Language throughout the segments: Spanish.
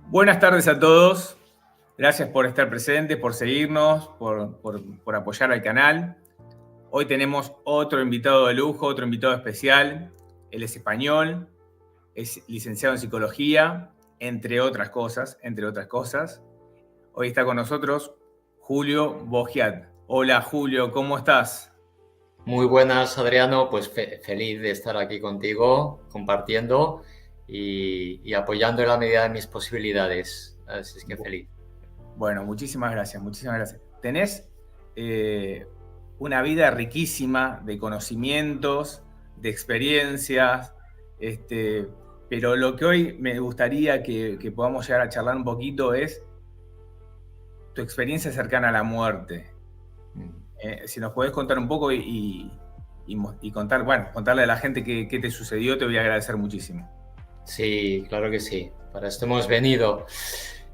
Buenas tardes a todos. Gracias por estar presentes, por seguirnos, por apoyar al canal. Hoy tenemos otro invitado de lujo, otro invitado especial. Él es español, es licenciado en psicología, entre otras cosas. Hoy está con nosotros Julio Bogiat. Hola Julio, ¿cómo estás? Muy buenas, Adriano. Pues feliz de estar aquí contigo, compartiendo y apoyando en la medida de mis posibilidades. Así es que feliz. Bueno, muchísimas gracias, muchísimas gracias. Tenés una vida riquísima de conocimientos, de experiencias, pero lo que hoy me gustaría que podamos llegar a charlar un poquito es tu experiencia cercana a la muerte. Si nos podés contar un poco y contar, bueno, contarle a la gente qué te sucedió, te voy a agradecer muchísimo. Sí, claro que sí. Para esto hemos venido.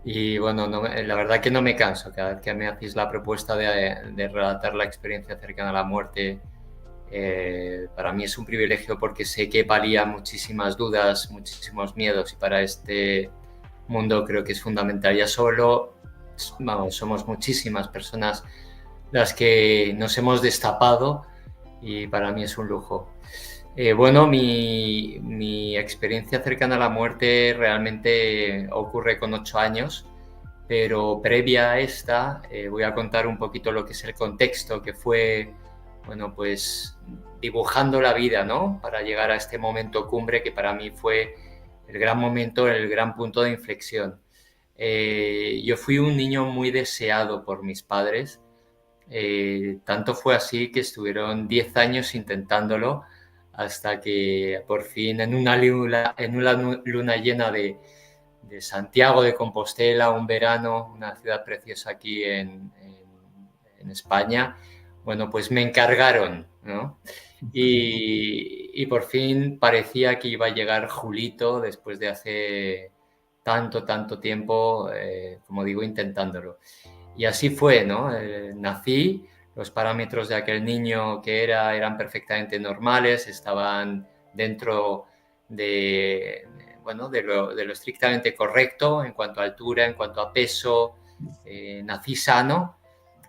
Y bueno, la verdad que no me canso. Cada vez que me hacéis la propuesta de relatar la experiencia cercana a la muerte, para mí es un privilegio porque sé que palía muchísimas dudas, muchísimos miedos, y para este mundo creo que es fundamental. Ya solo, vamos, somos muchísimas personas las que nos hemos destapado y para mí es un lujo. Bueno, mi experiencia cercana a la muerte realmente ocurre con 8 años, pero previa a esta voy a contar un poquito lo que es el contexto, que fue, bueno, pues dibujando la vida, ¿no? Para llegar a este momento cumbre que para mí fue el gran momento, el gran punto de inflexión. Yo fui un niño muy deseado por mis padres. Tanto fue así que estuvieron 10 años intentándolo hasta que por fin en una luna llena de Santiago de Compostela, un verano, una ciudad preciosa aquí en España, bueno, pues me encargaron, ¿no? Y por fin parecía que iba a llegar Julito después de hace tanto tiempo, como digo, intentándolo. Y así fue, ¿no? Nací, los parámetros de aquel niño que eran perfectamente normales, estaban dentro bueno, de lo estrictamente correcto en cuanto a altura, en cuanto a peso. Nací sano,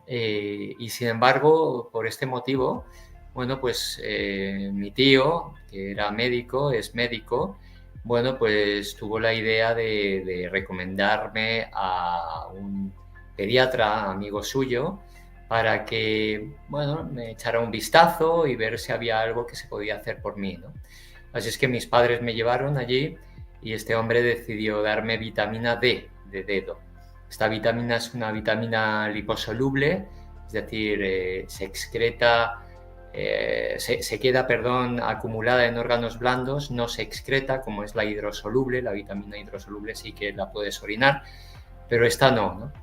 y sin embargo, por este motivo, bueno, pues mi tío, que era médico, es médico, bueno, pues tuvo la idea de recomendarme a un pediatra amigo suyo para que, bueno, me echara un vistazo y ver si había algo que se podía hacer por mí, ¿no? Así es que mis padres me llevaron allí y este hombre decidió darme vitamina D, de dedo. Esta vitamina es una vitamina liposoluble, es decir, se excreta, se queda, perdón, acumulada en órganos blandos, no se excreta como es la hidrosoluble. La vitamina hidrosoluble sí que la puedes orinar, pero esta no, ¿no?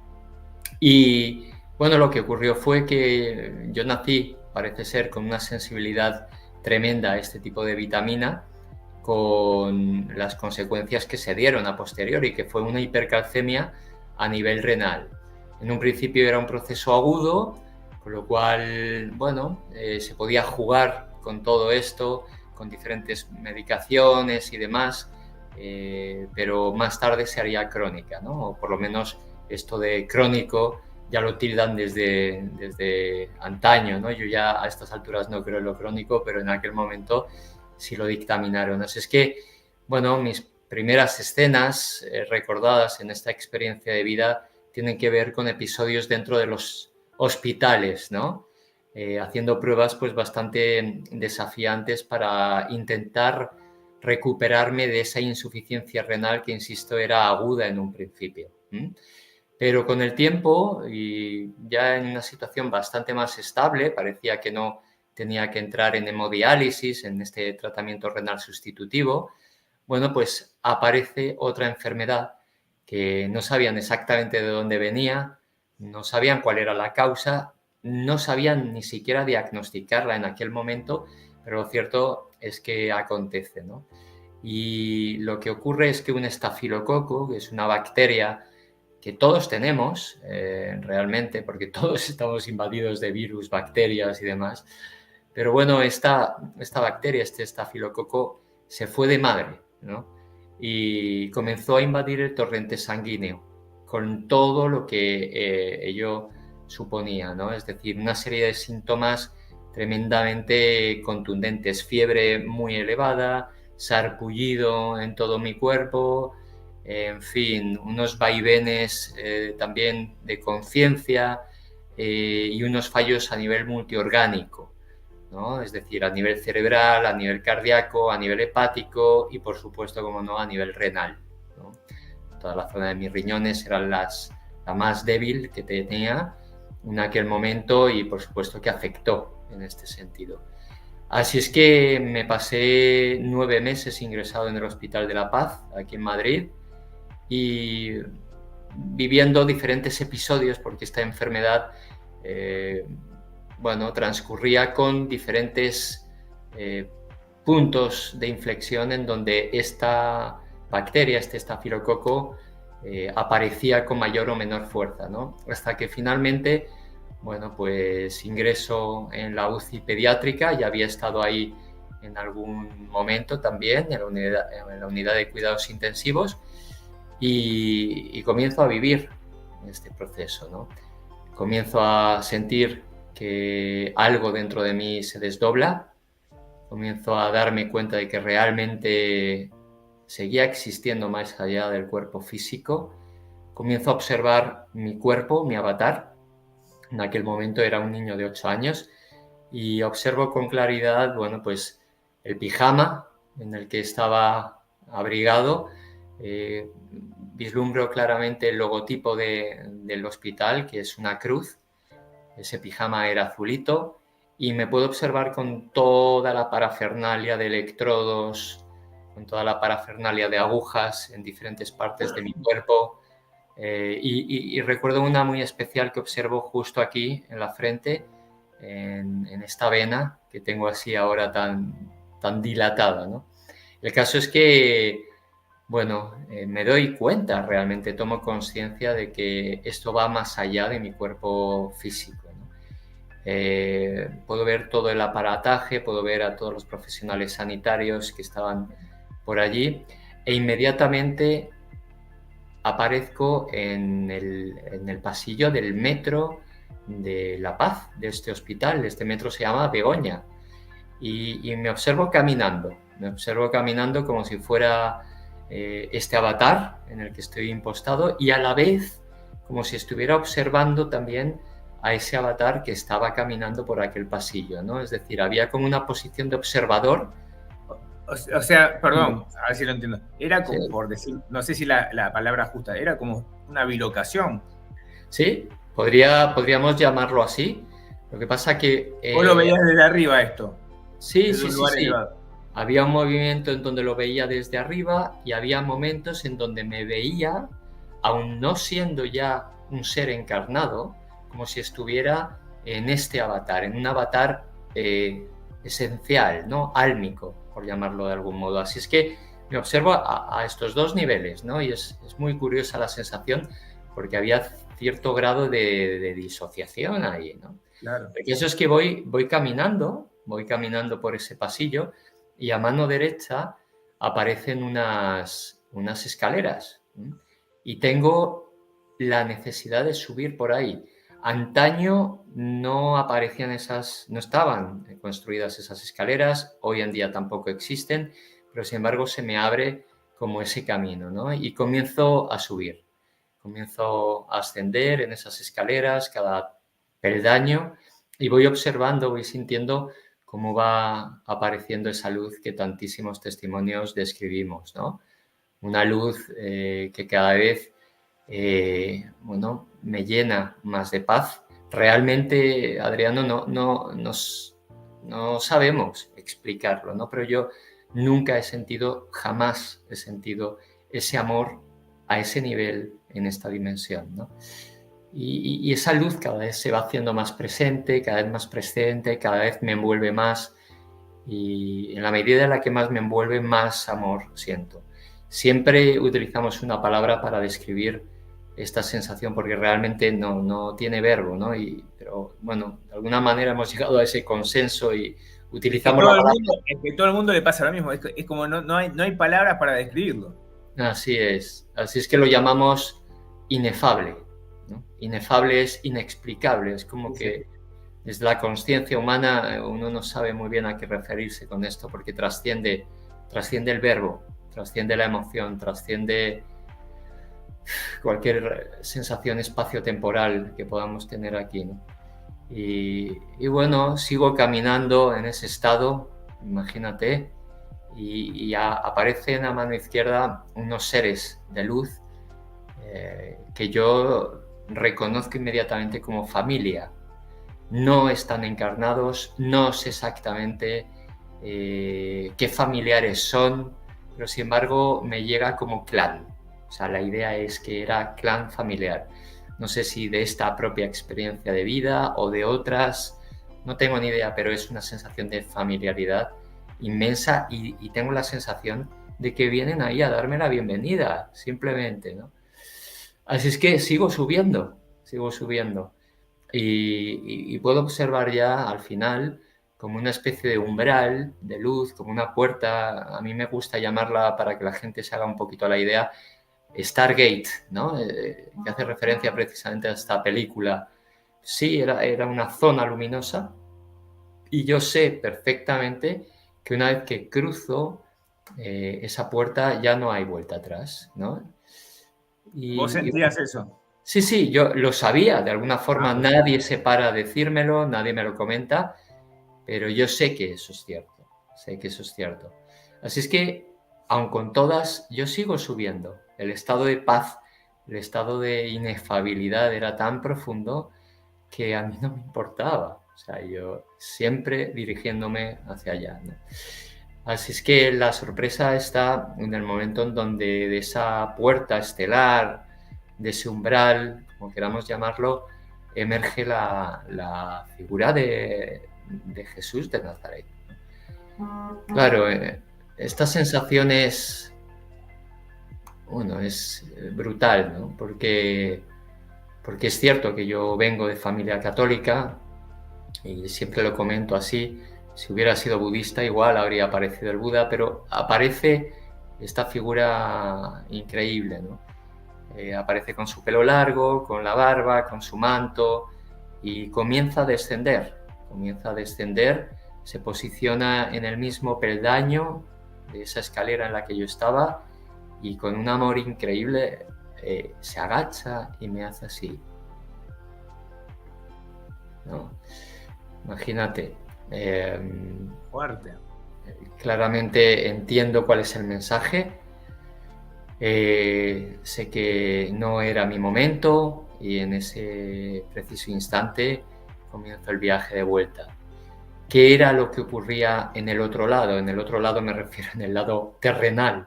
Y bueno, lo que ocurrió fue que yo nací, parece ser, con una sensibilidad tremenda a este tipo de vitamina, con las consecuencias que se dieron a posteriori, que fue una hipercalcemia a nivel renal. En un principio era un proceso agudo, con lo cual, bueno, se podía jugar con todo esto, con diferentes medicaciones y demás, pero más tarde se haría crónica, ¿no? O por lo menos esto de crónico ya lo tildan desde antaño, ¿no? Yo ya a estas alturas no creo en lo crónico, pero en aquel momento sí lo dictaminaron. Así es que, bueno, mis primeras escenas recordadas en esta experiencia de vida tienen que ver con episodios dentro de los hospitales, ¿no? Haciendo pruebas pues bastante desafiantes para intentar recuperarme de esa insuficiencia renal que, insisto, era aguda en un principio. Pero con el tiempo, y ya en una situación bastante más estable, parecía que no tenía que entrar en hemodiálisis, en este tratamiento renal sustitutivo, bueno, pues aparece otra enfermedad que no sabían exactamente de dónde venía, no sabían cuál era la causa, no sabían ni siquiera diagnosticarla en aquel momento, pero lo cierto es que acontece, ¿no? Y lo que ocurre es que un estafilococo, que es una bacteria que todos tenemos realmente, porque todos estamos invadidos de virus, bacterias y demás, pero bueno, esta bacteria, este estafilococo, se fue de madre, ¿no? y comenzó a invadir el torrente sanguíneo, con todo lo que ello suponía, ¿no? Es decir, una serie de síntomas tremendamente contundentes, fiebre muy elevada, sarpullido en todo mi cuerpo, en fin, unos vaivenes también de conciencia y unos fallos a nivel multiorgánico, ¿no? Es decir, a nivel cerebral, a nivel cardíaco, a nivel hepático y, por supuesto, como no, a nivel renal, ¿no? Toda la zona de mis riñones era la más débil que tenía en aquel momento y, por supuesto, que afectó en este sentido. Así es que me pasé 9 meses ingresado en el Hospital de la Paz, aquí en Madrid, y viviendo diferentes episodios, porque esta enfermedad transcurría con diferentes puntos de inflexión en donde esta bacteria, este estafilococo, aparecía con mayor o menor fuerza, ¿no? Hasta que finalmente, bueno, pues ingreso en la UCI pediátrica, ya había estado ahí en algún momento también, en la unidad de cuidados intensivos, y comienzo a vivir este proceso, ¿no? Comienzo a sentir que algo dentro de mí se desdobla, comienzo a darme cuenta de que realmente seguía existiendo más allá del cuerpo físico, comienzo a observar mi cuerpo, mi avatar. En aquel momento era un niño de 8 años y observo con claridad, bueno, pues el pijama en el que estaba abrigado, vislumbro claramente el logotipo del hospital, que es una cruz. Ese pijama era azulito y me puedo observar con toda la parafernalia de electrodos, con toda la parafernalia de agujas en diferentes partes de mi cuerpo. Y recuerdo una muy especial que observo justo aquí en la frente, en esta vena que tengo así ahora tan dilatada, ¿no? El caso es que, bueno, me doy cuenta, realmente tomo conciencia de que esto va más allá de mi cuerpo físico, ¿no? Puedo ver todo el aparataje, puedo ver a todos los profesionales sanitarios que estaban por allí e inmediatamente aparezco en el pasillo del metro de La Paz, de este hospital. Este metro se llama Begoña y me observo caminando como si fuera este avatar en el que estoy impostado y a la vez como si estuviera observando también a ese avatar que estaba caminando por aquel pasillo, ¿no? Es decir, había como una posición de observador. O sea, perdón, a ver si lo entiendo. Era como, por decir, no sé si la palabra justa, era como una bilocación. Sí, podríamos llamarlo así. Lo que pasa que... ¿Vos lo veías desde arriba esto? Sí. Había un movimiento en donde lo veía desde arriba y había momentos en donde me veía, aún no siendo ya un ser encarnado, como si estuviera en este avatar, en un avatar esencial, ¿no? Álmico, por llamarlo de algún modo. Así es que me observo a estos dos niveles, ¿no? Y es muy curiosa la sensación porque había cierto grado de disociación ahí, ¿no? Claro. Porque eso es que voy caminando por ese pasillo y a mano derecha aparecen unas escaleras, ¿sí? Y tengo la necesidad de subir por ahí. Antaño no estaban construidas esas escaleras, hoy en día tampoco existen, pero sin embargo se me abre como ese camino, ¿no? Y comienzo a subir, comienzo a ascender en esas escaleras, cada peldaño, y voy observando, voy sintiendo cómo va apareciendo esa luz que tantísimos testimonios describimos, ¿no? Una luz que cada vez me llena más de paz. Realmente, Adriano, no sabemos explicarlo, ¿no? Pero yo jamás he sentido ese amor a ese nivel en esta dimensión, ¿no? Y esa luz cada vez se va haciendo más presente, cada vez me envuelve más y en la medida en la que más me envuelve, más amor siento. Siempre utilizamos una palabra para describir esta sensación porque realmente no tiene verbo, ¿no? Pero bueno, de alguna manera hemos llegado a ese consenso y utilizamos la palabra. Que todo el mundo le pasa lo mismo, es como no hay palabras para describirlo. Así es. Así es que lo llamamos inefable, ¿no? Inefable es inexplicable. Es como Sí, que desde la conciencia humana uno no sabe muy bien a qué referirse con esto, porque trasciende el verbo, trasciende la emoción, trasciende cualquier sensación espacio-temporal que podamos tener aquí, ¿no? Y bueno, sigo caminando en ese estado, imagínate, y aparecen a mano izquierda unos seres de luz que yo reconozco inmediatamente como familia. No están encarnados, no sé exactamente qué familiares son, pero sin embargo me llega como clan. O sea, la idea es que era clan familiar. No sé si de esta propia experiencia de vida o de otras, no tengo ni idea, pero es una sensación de familiaridad inmensa y tengo la sensación de que vienen ahí a darme la bienvenida, simplemente, ¿no? Así es que sigo subiendo. Y puedo observar ya al final como una especie de umbral de luz, como una puerta, a mí me gusta llamarla para que la gente se haga un poquito a la idea, Stargate, ¿no? Que hace referencia precisamente a esta película. Sí, era una zona luminosa y yo sé perfectamente que una vez que cruzo esa puerta ya no hay vuelta atrás, ¿no? ¿Vos Y sentías eso? sí, sí, yo lo sabía, de alguna Ah, forma perfecto. nadie se para a decírmelo, nadie me lo comenta, pero yo sé que eso es cierto, sé que eso es cierto. Así es que, aun con todas, yo sigo subiendo. El estado de paz, el estado de inefabilidad era tan profundo que a mí no me importaba. O sea, yo siempre dirigiéndome hacia allá, ¿no? Así es que la sorpresa está en el momento en donde de esa puerta estelar, de ese umbral, como queramos llamarlo, emerge la figura de Jesús de Nazaret. Claro, esta sensación es, bueno, es brutal, ¿no? Porque es cierto que yo vengo de familia católica y siempre lo comento así. Si hubiera sido budista, igual habría aparecido el Buda, pero aparece esta figura increíble, ¿no? Aparece con su pelo largo, con la barba, con su manto y comienza a descender, se posiciona en el mismo peldaño de esa escalera en la que yo estaba y con un amor increíble se agacha y me hace así, ¿no? Imagínate. Fuerte. Claramente entiendo cuál es el mensaje. Sé que no era mi momento y en ese preciso instante comienzo el viaje de vuelta. ¿Qué era lo que ocurría en el otro lado? En el otro lado me refiero en el lado terrenal.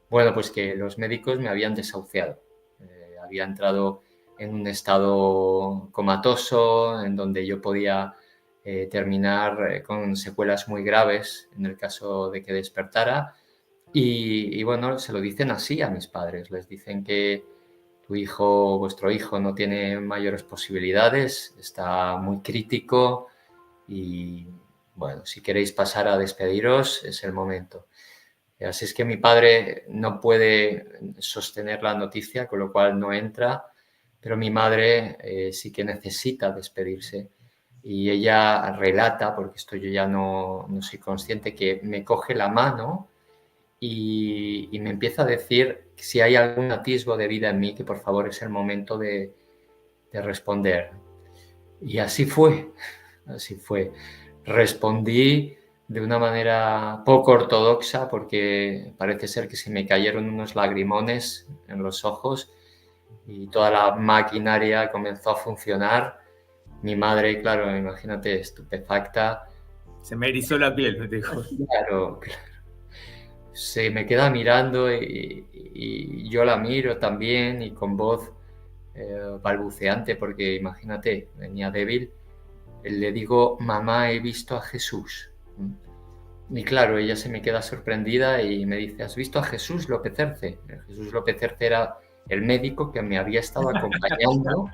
Bueno, pues que los médicos me habían desahuciado. Había entrado en un estado comatoso en donde yo podía terminar con secuelas muy graves en el caso de que despertara. Y bueno, se lo dicen así a mis padres. Les dicen que vuestro hijo no tiene mayores posibilidades, está muy crítico y bueno, si queréis pasar a despediros es el momento. Así es que mi padre no puede sostener la noticia, con lo cual no entra, pero mi madre sí que necesita despedirse. Y ella relata, porque esto yo ya no soy consciente, que me coge la mano y me empieza a decir si hay algún atisbo de vida en mí, que por favor es el momento de responder. Y así fue, así fue. Respondí de una manera poco ortodoxa porque parece ser que se me cayeron unos lagrimones en los ojos y toda la maquinaria comenzó a funcionar. Mi madre, claro, imagínate, estupefacta. Se me erizó la piel, me dijo. Claro, se me queda mirando y yo la miro también y con voz balbuceante porque imagínate, venía débil, le digo, mamá, he visto a Jesús. Y claro, ella se me queda sorprendida y me dice, ¿has visto a Jesús López Cerce? Jesús López Cerce era el médico que me había estado acompañando,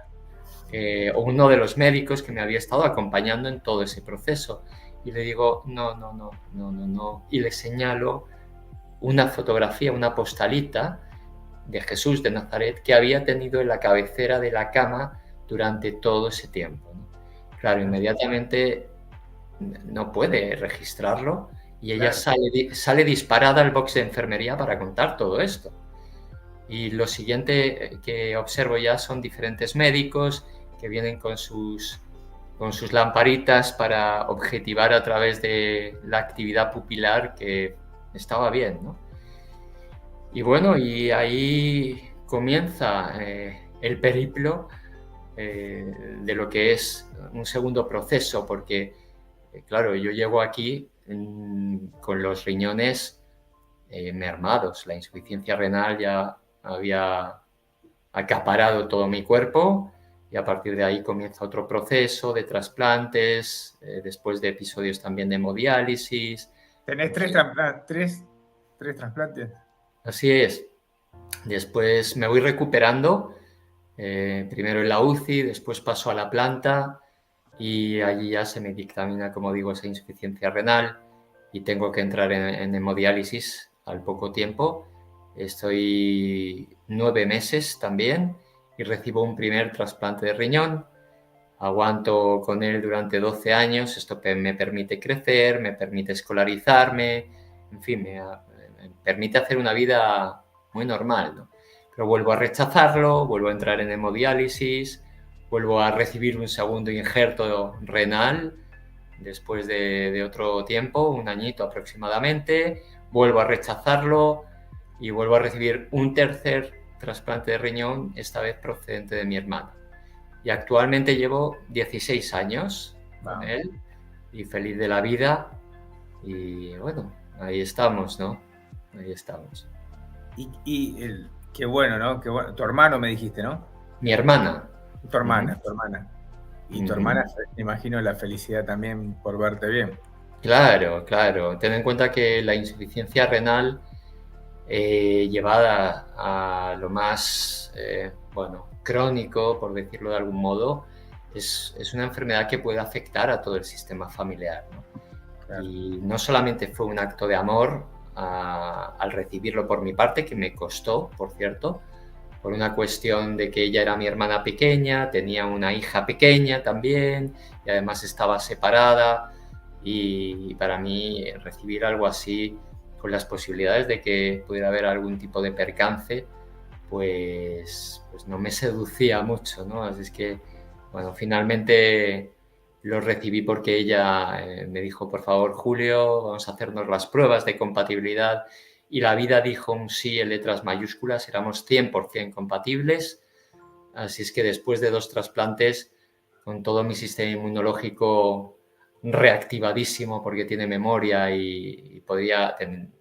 o uno de los médicos que me había estado acompañando en todo ese proceso. Y le digo, no, no, no, no, no, no. Y le señalo una fotografía, una postalita de Jesús de Nazaret que había tenido en la cabecera de la cama durante todo ese tiempo, ¿no? Claro, inmediatamente no puede registrarlo y ella sale disparada al box de enfermería para contar todo esto. Y lo siguiente que observo ya son diferentes médicos que vienen con sus lamparitas para objetivar a través de la actividad pupilar que estaba bien, ¿no? Y bueno, y ahí comienza el periplo de lo que es un segundo proceso, porque, claro, yo llego aquí con los riñones mermados. La insuficiencia renal ya había acaparado todo mi cuerpo y a partir de ahí comienza otro proceso de trasplantes, después de episodios también de hemodiálisis. ¿Tenés tres trasplantes? Así es. Después me voy recuperando, primero en la UCI, después paso a la planta y allí ya se me dictamina, como digo, esa insuficiencia renal y tengo que entrar en hemodiálisis al poco tiempo. Estoy 9 meses también y recibo un primer trasplante de riñón. Aguanto con él durante 12 años. Esto me permite crecer, me permite escolarizarme, en fin, me permite hacer una vida muy normal, ¿no? Pero vuelvo a rechazarlo, vuelvo a entrar en hemodiálisis, vuelvo a recibir un segundo injerto renal después de otro tiempo, un añito aproximadamente, vuelvo a rechazarlo y vuelvo a recibir un tercer trasplante de riñón, esta vez procedente de mi hermana. Y actualmente llevo 16 años con él y feliz de la vida. Y bueno, ahí estamos, ¿no? Ahí estamos. Qué bueno, ¿no? Qué bueno. Tu hermano me dijiste, ¿no? Mi hermana. Tu hermana. Y tu hermana, me imagino, la felicidad también por verte bien. Claro. Ten en cuenta que la insuficiencia renal llevada a lo más, crónico, por decirlo de algún modo, es una enfermedad que puede afectar a todo el sistema familiar, ¿no? Claro. Y no solamente fue un acto de amor al recibirlo por mi parte, que me costó, por cierto, por una cuestión de que ella era mi hermana pequeña, tenía una hija pequeña también, y además estaba separada, y para mí recibir algo así, con las posibilidades de que pudiera haber algún tipo de percance, pues no me seducía mucho, ¿no? Así es que, bueno, finalmente lo recibí porque ella me dijo, por favor, Julio, vamos a hacernos las pruebas de compatibilidad. Y la vida dijo un sí en letras mayúsculas, éramos 100% compatibles. Así es que después de 2 trasplantes, con todo mi sistema inmunológico reactivadísimo porque tiene memoria y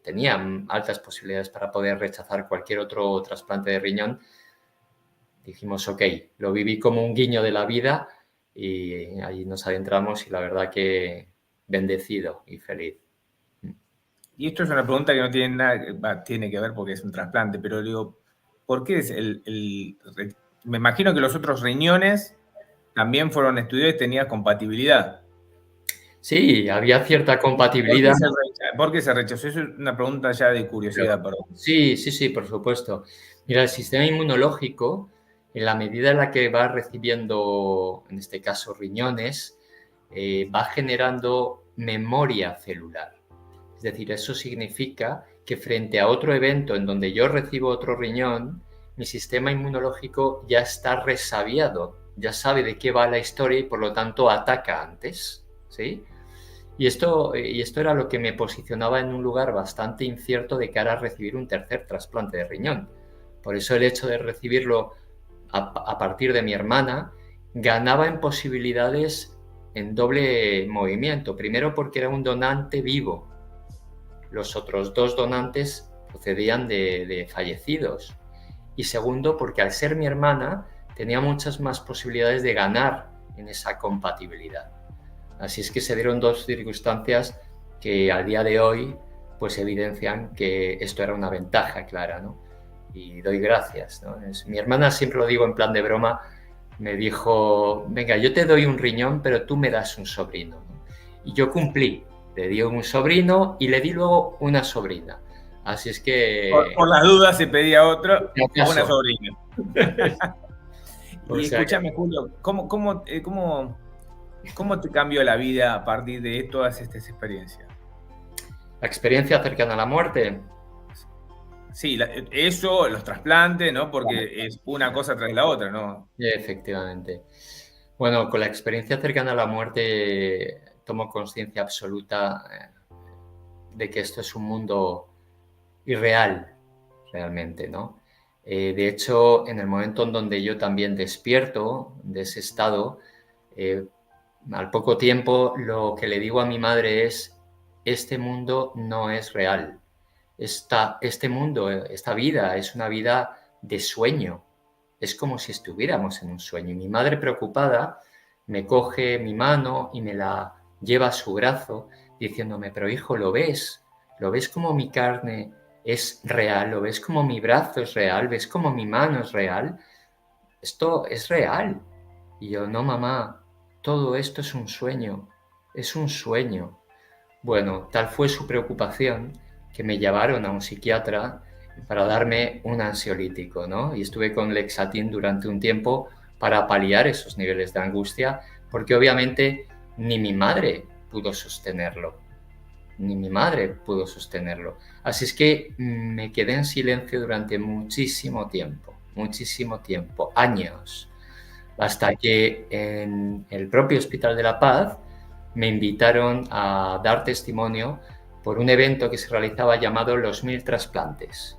tenía altas posibilidades para poder rechazar cualquier otro trasplante de riñón, dijimos, ok, lo viví como un guiño de la vida y ahí nos adentramos y la verdad que bendecido y feliz. Y esto es una pregunta que no tiene nada, tiene que ver porque es un trasplante, pero digo, ¿por qué es me imagino que los otros riñones también fueron estudiados y tenían compatibilidad? Sí, había cierta compatibilidad. ¿Por qué se rechazó? Es una pregunta ya de curiosidad, perdón. Sí, por supuesto. Mira, el sistema inmunológico, en la medida en la que va recibiendo, en este caso, riñones, va generando memoria celular. Es decir, eso significa que frente a otro evento en donde yo recibo otro riñón, mi sistema inmunológico ya está resabiado, ya sabe de qué va la historia y por lo tanto ataca antes, ¿sí? Y esto era lo que me posicionaba en un lugar bastante incierto de cara a recibir un tercer trasplante de riñón. Por eso el hecho de recibirlo a partir de mi hermana ganaba en posibilidades en doble movimiento. Primero porque era un donante vivo. Los otros 2 donantes procedían de fallecidos. Y segundo porque al ser mi hermana tenía muchas más posibilidades de ganar en esa compatibilidad. Así es que se dieron 2 circunstancias que al día de hoy pues evidencian que esto era una ventaja clara, ¿no? Y doy gracias, ¿no? Mi hermana, siempre lo digo en plan de broma, me dijo, venga, yo te doy un riñón, pero tú me das un sobrino, ¿no? Y yo cumplí, le di un sobrino y le di luego una sobrina. Así es que, Por las dudas se pedía otro por si o una acaso. sobrina. O Y sea que escúchame, Julio, ¿cómo te cambió la vida a partir de todas estas experiencias? la experiencia cercana a la muerte, Sí, eso, los trasplantes, ¿no? Porque es una cosa tras la otra, ¿no? efectivamente. Bueno, con la experiencia cercana a la muerte tomo conciencia absoluta de que esto es un mundo irreal, realmente, ¿no? De hecho, en el momento en donde yo también despierto de ese estado, eh, al poco tiempo lo que le digo a mi madre es, este mundo no es real. Este mundo, esta vida, es una vida de sueño. Es como si estuviéramos en un sueño. Y mi madre, preocupada, me coge mi mano y me la lleva a su brazo, diciéndome, pero hijo, ¿lo ves? ¿Lo ves como mi carne es real? ¿Lo ves como mi brazo es real? ¿Ves como mi mano es real? Esto es real. Y yo, no, mamá, todo esto es un sueño. Es un sueño. Bueno, tal fue su preocupación que me llevaron a un psiquiatra para darme un ansiolítico, ¿no? Y estuve con Lexatin durante un tiempo para paliar esos niveles de angustia, porque obviamente ni mi madre pudo sostenerlo, ni mi madre pudo sostenerlo. Así es que me quedé en silencio durante muchísimo tiempo, años, hasta que en el propio Hospital de la Paz me invitaron a dar testimonio por un evento que se realizaba llamado los 1000 trasplantes.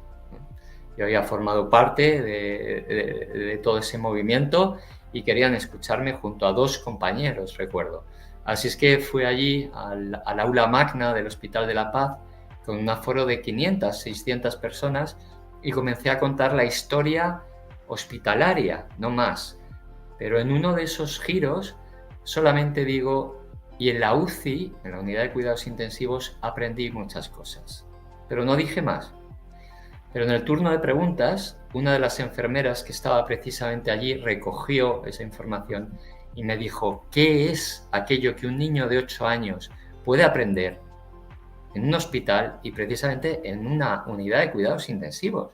Yo había formado parte de todo ese movimiento y querían escucharme junto a 2 compañeros, recuerdo. Así es que fui allí al aula magna del Hospital de la Paz con un aforo de 500, 600 personas y comencé a contar la historia hospitalaria, no más. Pero en uno de esos giros solamente digo, y en la UCI, en la unidad de cuidados intensivos, aprendí muchas cosas. Pero no dije más. Pero en el turno de preguntas, una de las enfermeras que estaba precisamente allí recogió esa información y me dijo, ¿qué es aquello que un niño de 8 años puede aprender en un hospital y precisamente en una unidad de cuidados intensivos?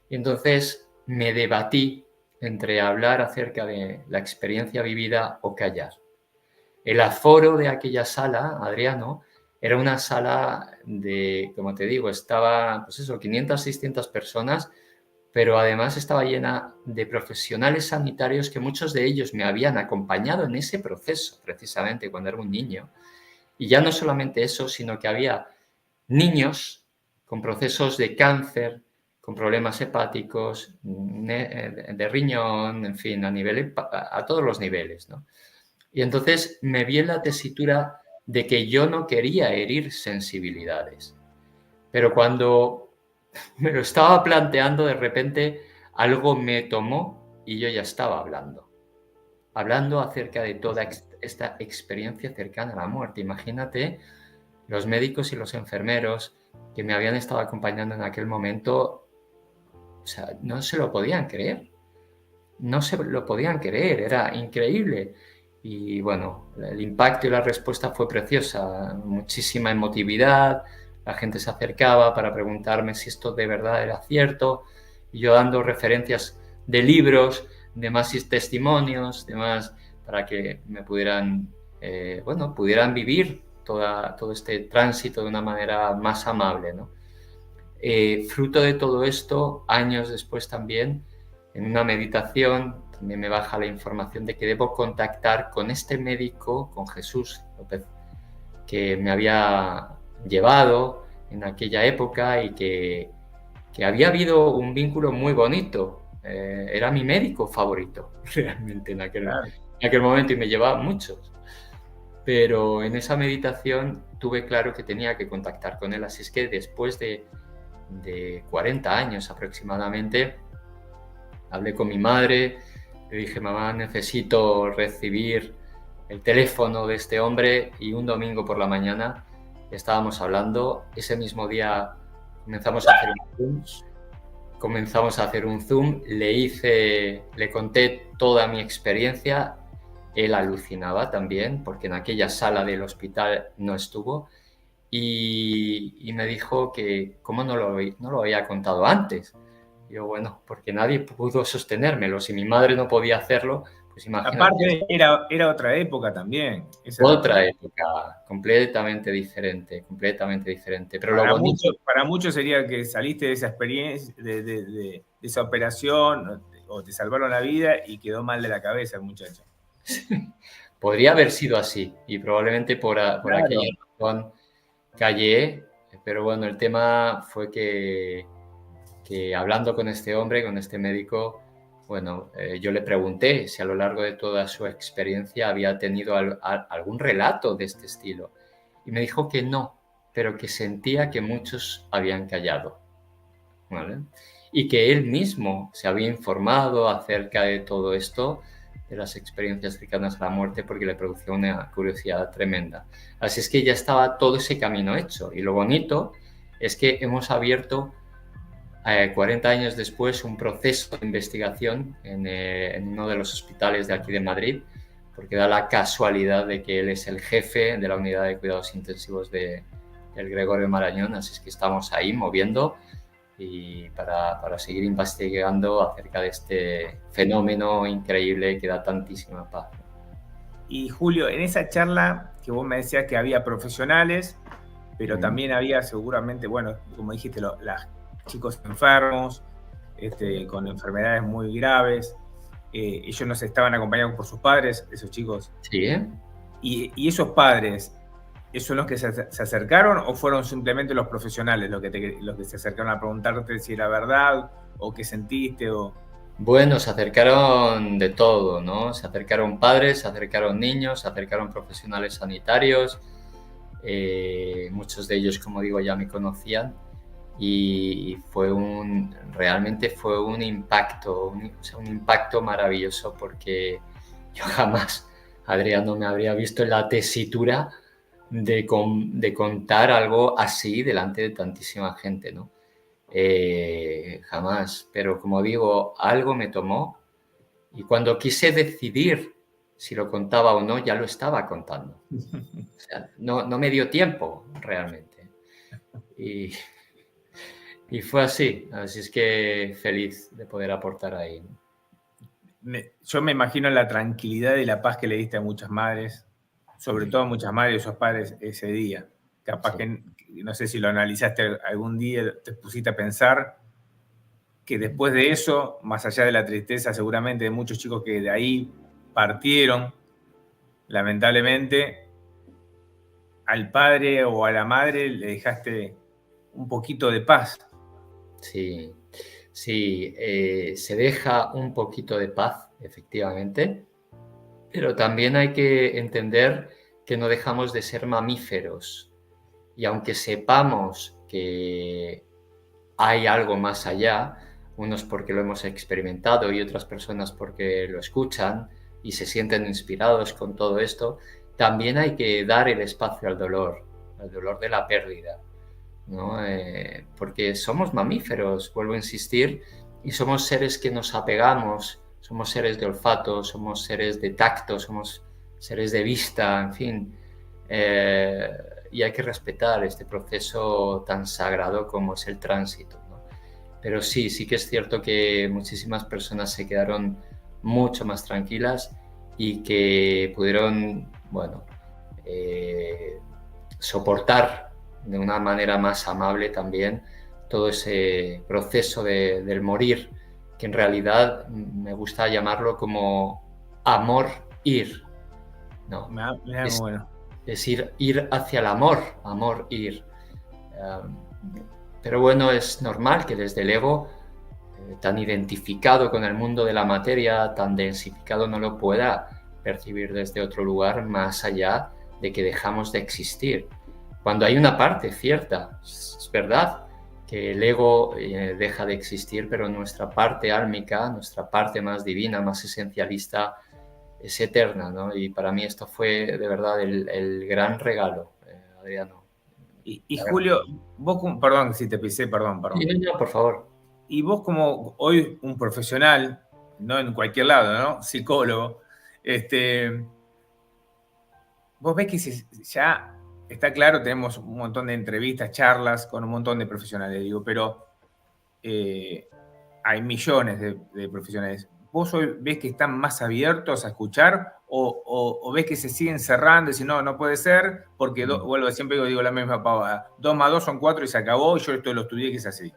Y entonces me debatí entre hablar acerca de la experiencia vivida o callar. El aforo de aquella sala, Adriano, era una sala de, como te digo, estaba, pues eso, 500, 600 personas, pero además estaba llena de profesionales sanitarios que muchos de ellos me habían acompañado en ese proceso, precisamente cuando era un niño. Y ya no solamente eso, sino que había niños con procesos de cáncer, con problemas hepáticos, de riñón, en fin, a todos los niveles, ¿no? Y entonces me vi en la tesitura de que yo no quería herir sensibilidades. Pero cuando me lo estaba planteando, de repente algo me tomó y yo ya estaba hablando acerca de toda esta experiencia cercana a la muerte. Imagínate los médicos y los enfermeros que me habían estado acompañando en aquel momento, o sea, no se lo podían creer. No se lo podían creer, era increíble. Y bueno, el impacto y la respuesta fue preciosa, muchísima emotividad, la gente se acercaba para preguntarme si esto de verdad era cierto, y yo dando referencias de libros, de más testimonios, de más, para que me pudieran, bueno, pudieran vivir todo este tránsito de una manera más amable, ¿no? Fruto de todo esto, años después también, en una meditación, también me baja la información de que debo contactar con este médico, con Jesús López, que me había llevado en aquella época y que había habido un vínculo muy bonito. Era mi médico favorito, realmente, en aquel momento, y me llevaba muchos. Pero en esa meditación tuve claro que tenía que contactar con él, así es que después de 40 años aproximadamente, hablé con mi madre, le dije, mamá, necesito recibir el teléfono de este hombre, y un domingo por la mañana estábamos hablando. Ese mismo día comenzamos a hacer un Zoom, le conté toda mi experiencia. Él alucinaba también porque en aquella sala del hospital no estuvo, y me dijo que cómo no lo había contado antes. Yo, bueno, porque nadie pudo sostenérmelo. Si mi madre no podía hacerlo, pues imagínate. Aparte, era otra época también. Esa era otra Otra época. época, completamente diferente, completamente diferente. Pero lo Para bonito, muchos, para muchos sería que saliste de esa experiencia, de esa operación, o te salvaron la vida y quedó mal de la cabeza el muchacho. podría haber sido así y probablemente por aquella Claro. razón callé, pero bueno, el tema fue que hablando con este hombre, con este médico, bueno, yo le pregunté si a lo largo de toda su experiencia había tenido algún relato de este estilo y me dijo que no, pero que sentía que muchos habían callado, ¿vale? Y que él mismo se había informado acerca de todo esto, de las experiencias cercanas a la muerte, porque le producía una curiosidad tremenda. Así es que ya estaba todo ese camino hecho. Y lo bonito es que hemos abierto 40 años después un proceso de investigación en uno de los hospitales de aquí de Madrid, porque da la casualidad de que él es el jefe de la unidad de cuidados intensivos del Gregorio Marañón, así es que estamos ahí moviendo y para seguir investigando acerca de este fenómeno increíble que da tantísima paz. Y Julio, en esa charla que vos me decías que había profesionales, pero Mm. también había seguramente, bueno, como dijiste, los chicos enfermos, con enfermedades muy graves. Ellos no se estaban acompañados por sus padres, esos chicos. Sí, ¿eh? Y esos padres, ¿esos son los que se acercaron o fueron simplemente los profesionales los que se acercaron a preguntarte si era verdad o qué sentiste? Bueno, se acercaron de todo, ¿no? Se acercaron padres, se acercaron niños, se acercaron profesionales sanitarios, muchos de ellos, como digo, ya me conocían y realmente fue un impacto, o sea, un impacto maravilloso porque yo jamás, Adrián, no me habría visto en la tesitura de contar algo así delante de tantísima gente, ¿no? Jamás, pero como digo, algo me tomó y cuando quise decidir si lo contaba o no, ya lo estaba contando. O sea, no me dio tiempo realmente. Y, y fue así, así es que feliz de poder aportar ahí. Yo me imagino la tranquilidad y la paz que le diste a muchas madres, sobre todo a muchas madres y esos padres ese día. Capaz Sí. que, no sé si lo analizaste algún día, te pusiste a pensar que después de eso, más allá de la tristeza seguramente de muchos chicos que de ahí partieron, lamentablemente, al padre o a la madre le dejaste un poquito de paz. Sí, sí, se deja un poquito de paz, efectivamente, pero también hay que entender que no dejamos de ser mamíferos. Y aunque sepamos que hay algo más allá, unos porque lo hemos experimentado y otras personas porque lo escuchan y se sienten inspirados con todo esto, también hay que dar el espacio al dolor de la pérdida, ¿no? Porque somos mamíferos, vuelvo a insistir, y somos seres que nos apegamos, somos seres de olfato, somos seres de tacto, somos seres de vista, en fin, eh, y hay que respetar este proceso tan sagrado como es el tránsito, ¿no? Pero sí, sí que es cierto que muchísimas personas se quedaron mucho más tranquilas y que pudieron, bueno, eh, soportar de una manera más amable también todo ese proceso del morir, que en realidad me gusta llamarlo como amor-ir, ¿no? Me da Es, bueno. es ir hacia el amor, amor-ir. Pero bueno, es normal que desde el ego, tan identificado con el mundo de la materia, tan densificado, no lo pueda percibir desde otro lugar más allá de que dejamos de existir. Cuando hay una parte cierta, es verdad que el ego deja de existir, pero nuestra parte álmica, nuestra parte más divina, más esencialista, es eterna, ¿no? Y para mí esto fue de verdad el gran regalo, Adriano. Y Julio, vos, perdón si te pisé, perdón, Sí, perdón. no, por favor. Y vos como hoy un profesional, no en cualquier lado, ¿no? Psicólogo, vos ves que ya está claro, tenemos un montón de entrevistas, charlas con un montón de profesionales, digo, pero hay millones de profesionales. ¿Vos hoy ves que están más abiertos a escuchar o ves que se siguen cerrando y dicen, no, no puede ser, porque, vuelvo, siempre digo la misma pavada, 2 más 2 son 4 y se acabó, y yo esto lo estudié que es así?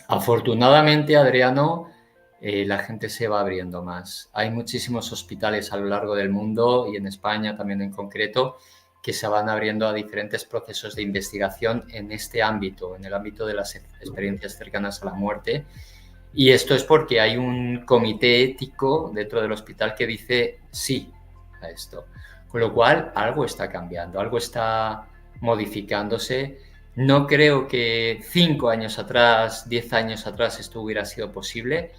Afortunadamente, Adriano, la gente se va abriendo más. Hay muchísimos hospitales a lo largo del mundo y en España también en concreto que se van abriendo a diferentes procesos de investigación en este ámbito, en el ámbito de las experiencias cercanas a la muerte. Y esto es porque hay un comité ético dentro del hospital que dice sí a esto. Con lo cual, algo está cambiando, algo está modificándose. No creo que 5 años atrás, 10 años atrás esto hubiera sido posible.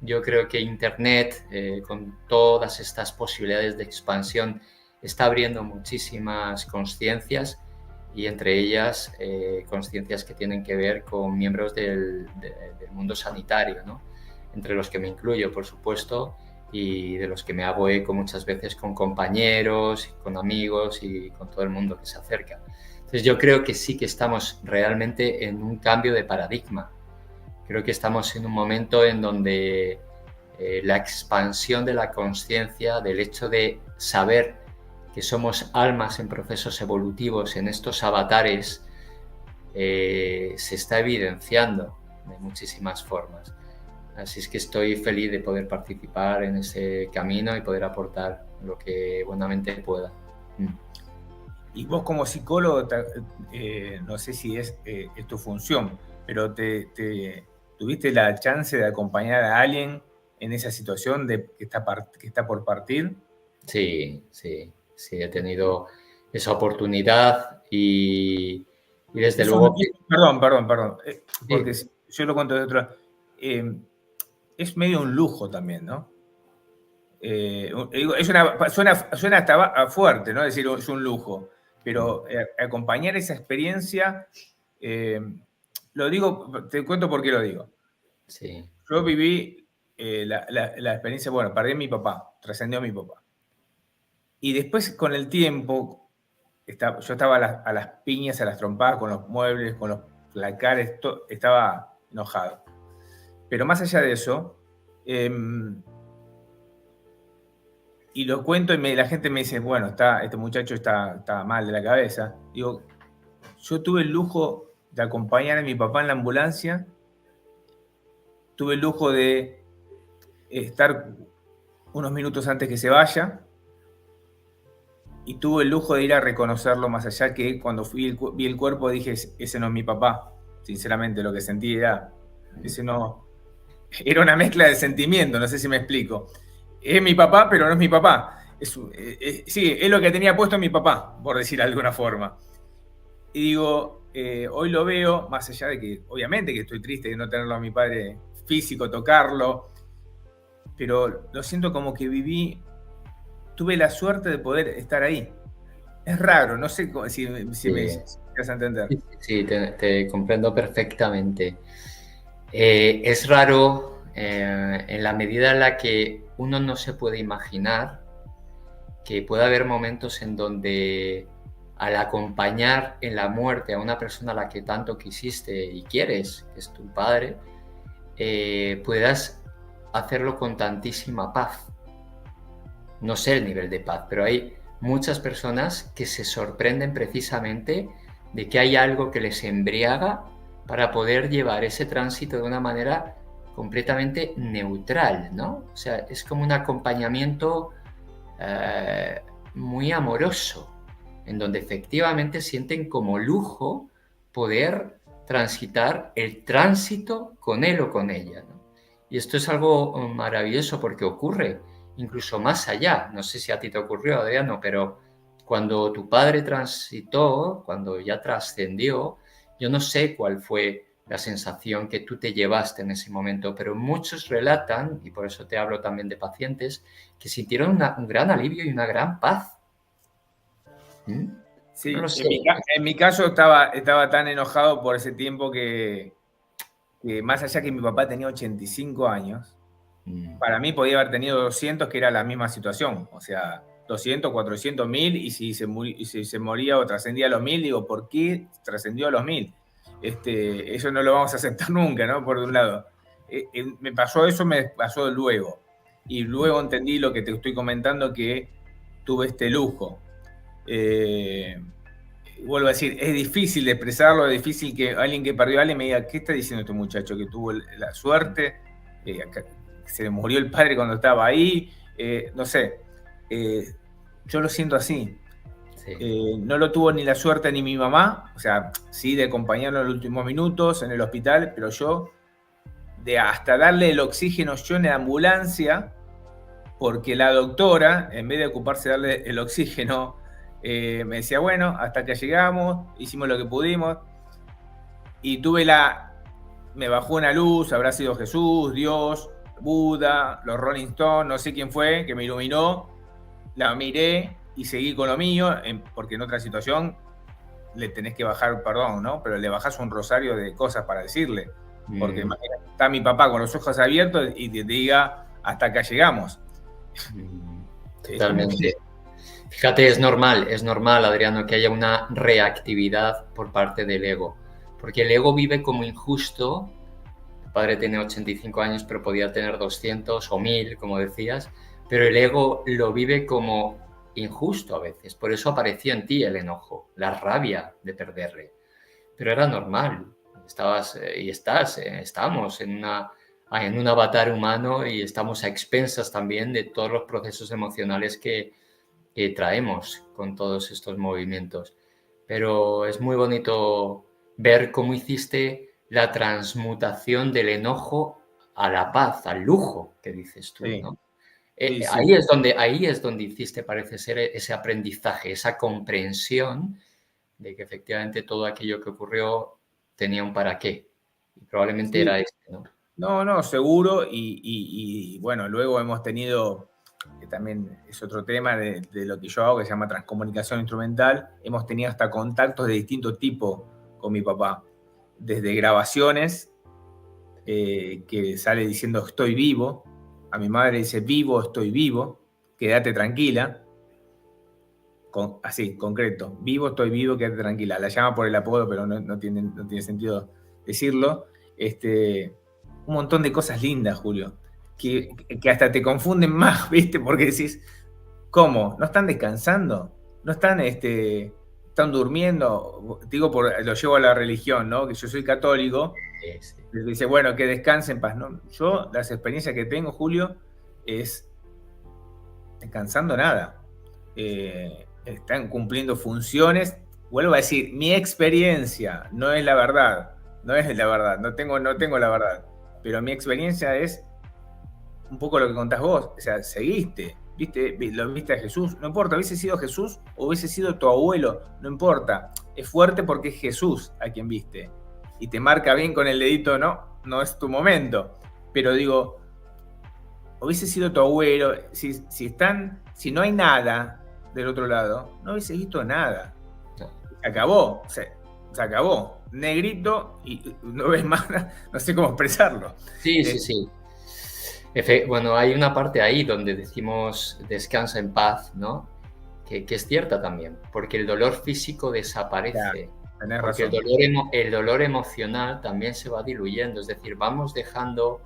Yo creo que Internet, con todas estas posibilidades de expansión, está abriendo muchísimas conciencias y entre ellas conciencias que tienen que ver con miembros del mundo sanitario, ¿no? Entre los que me incluyo, por supuesto, y de los que me hago eco muchas veces con compañeros, con amigos y con todo el mundo que se acerca. Entonces yo creo que sí que estamos realmente en un cambio de paradigma. Creo que estamos en un momento en donde la expansión de la conciencia, del hecho de saber que somos almas en procesos evolutivos, en estos avatares, se está evidenciando de muchísimas formas. Así es que estoy feliz de poder participar en ese camino y poder aportar lo que buenamente pueda. Y vos como psicólogo, no sé si es tu función, pero ¿tuviste la chance de acompañar a alguien en esa situación de que está por partir? Sí, he tenido esa oportunidad y desde luego... Perdón, porque Sí. yo lo cuento de otra. Es medio un lujo también, ¿no? Suena hasta fuerte, ¿no? Decir es un lujo, pero acompañar esa experiencia, lo digo, te cuento por qué lo digo. Sí. Yo viví la experiencia, bueno, perdí a mi papá, trascendió a mi papá. Y después, con el tiempo, yo estaba a las piñas, a las trompadas, con los muebles, con los placares, estaba enojado. Pero más allá de eso, y lo cuento y la gente me dice, bueno, este muchacho está mal de la cabeza. Digo, yo tuve el lujo de acompañar a mi papá en la ambulancia, tuve el lujo de estar unos minutos antes que se vaya, y tuve el lujo de ir a reconocerlo más allá, que cuando vi el cuerpo dije, ese no es mi papá. Sinceramente, lo que sentí ese no, era una mezcla de sentimientos, no sé si me explico. Es mi papá, pero no es mi papá. Sí, es lo que tenía puesto mi papá, por decir de alguna forma. Y digo, hoy lo veo, más allá de que, obviamente que estoy triste de no tenerlo a mi padre físico, tocarlo, pero lo siento como que tuve la suerte de poder estar ahí. Es raro, no sé si me vas a entender. Sí, te comprendo perfectamente. Es raro en la medida en la que uno no se puede imaginar que pueda haber momentos en donde al acompañar en la muerte a una persona a la que tanto quisiste y quieres, que es tu padre, puedas hacerlo con tantísima paz. No sé el nivel de paz, pero hay muchas personas que se sorprenden precisamente de que hay algo que les embriaga para poder llevar ese tránsito de una manera completamente neutral, ¿no? O sea, es como un acompañamiento muy amoroso, en donde efectivamente sienten como lujo poder transitar el tránsito con él o con ella, ¿no? Y esto es algo maravilloso porque ocurre incluso más allá. No sé si a ti te ocurrió, Adriano, pero cuando tu padre transitó, cuando ya trascendió, yo no sé cuál fue la sensación que tú te llevaste en ese momento, pero muchos relatan, y por eso te hablo también de pacientes, que sintieron un gran alivio y una gran paz. Sí, No lo sé. en mi caso estaba tan enojado por ese tiempo que más allá que mi papá tenía 85 años, para mí podía haber tenido 200, que era la misma situación. O sea, 200, 400, 1000, y si se moría o trascendía a los 1000, digo, ¿por qué trascendió a los 1000? Eso no lo vamos a aceptar nunca, ¿no? Por un lado. Me pasó luego. Y luego entendí lo que te estoy comentando, que tuve este lujo. Vuelvo a decir, es difícil de expresarlo, es difícil que alguien que perdió a alguien me diga, ¿qué está diciendo este muchacho? Que tuvo la suerte, se le murió el padre cuando estaba ahí, no sé. Yo lo siento así. Sí. No lo tuvo ni la suerte ni mi mamá, o sea, sí, de acompañarlo en los últimos minutos en el hospital, pero yo, de hasta darle el oxígeno yo en la ambulancia, porque la doctora, en vez de ocuparse de darle el oxígeno, me decía, bueno, hasta que llegamos, hicimos lo que pudimos, y me bajó una luz, habrá sido Jesús, Dios, Buda, los Rolling Stones, no sé quién fue, que me iluminó, la miré y seguí con lo mío, porque en otra situación le tenés que bajar, perdón, ¿no? Pero le bajás un rosario de cosas para decirle, porque imagínate, está mi papá con los ojos abiertos y te diga, hasta acá llegamos. Totalmente. Fíjate, es normal, Adriano, que haya una reactividad por parte del ego, porque el ego vive como injusto. Tu padre tiene 85 años, pero podía tener 200 o 1000, como decías, pero el ego lo vive como injusto a veces. Por eso aparecía en ti el enojo, la rabia de perderle. Pero era normal. Estamos en un avatar humano y estamos a expensas también de todos los procesos emocionales que traemos con todos estos movimientos. Pero es muy bonito ver cómo hiciste la transmutación del enojo a la paz, al lujo, que dices tú, sí, ¿no? Sí, sí. Ahí es donde hiciste, parece ser, ese aprendizaje, esa comprensión de que efectivamente todo aquello que ocurrió tenía un para qué. Y probablemente era este, ¿no? No, seguro. Y bueno, luego hemos tenido, que también es otro tema de lo que yo hago, que se llama transcomunicación instrumental. Hemos tenido hasta contactos de distinto tipo con mi papá. Desde grabaciones, que sale diciendo estoy vivo. A mi madre dice vivo, estoy vivo, quédate tranquila. Así, concreto. Vivo, estoy vivo, quédate tranquila. La llama por el apodo, pero no tiene sentido decirlo. Un montón de cosas lindas, Julio, que hasta te confunden más, ¿viste? Porque decís, ¿cómo? ¿No están descansando? ¿No están durmiendo? Digo, lo llevo a la religión, ¿no? Que yo soy católico. Sí. Dice, bueno, que descansen en paz. ¿No? Yo, las experiencias que tengo, Julio, es descansando nada. Están cumpliendo funciones. Vuelvo a decir, mi experiencia no es la verdad. No es la verdad. No tengo la verdad. Pero mi experiencia es un poco lo que contás vos. O sea, seguiste, lo viste a Jesús. No importa, hubiese sido Jesús o hubiese sido tu abuelo. No importa. Es fuerte porque es Jesús a quien viste. Y te marca bien con el dedito, no es tu momento. Pero digo, hubiese sido tu abuelo. Si no hay nada del otro lado, no hubiese visto nada. Se acabó. Se acabó. Negrito y no ves más, no sé cómo expresarlo. Sí. Bueno, hay una parte ahí donde decimos descansa en paz, ¿no? Que es cierta también, porque el dolor físico desaparece, tenés porque razón. el dolor emocional también se va diluyendo, es decir, vamos dejando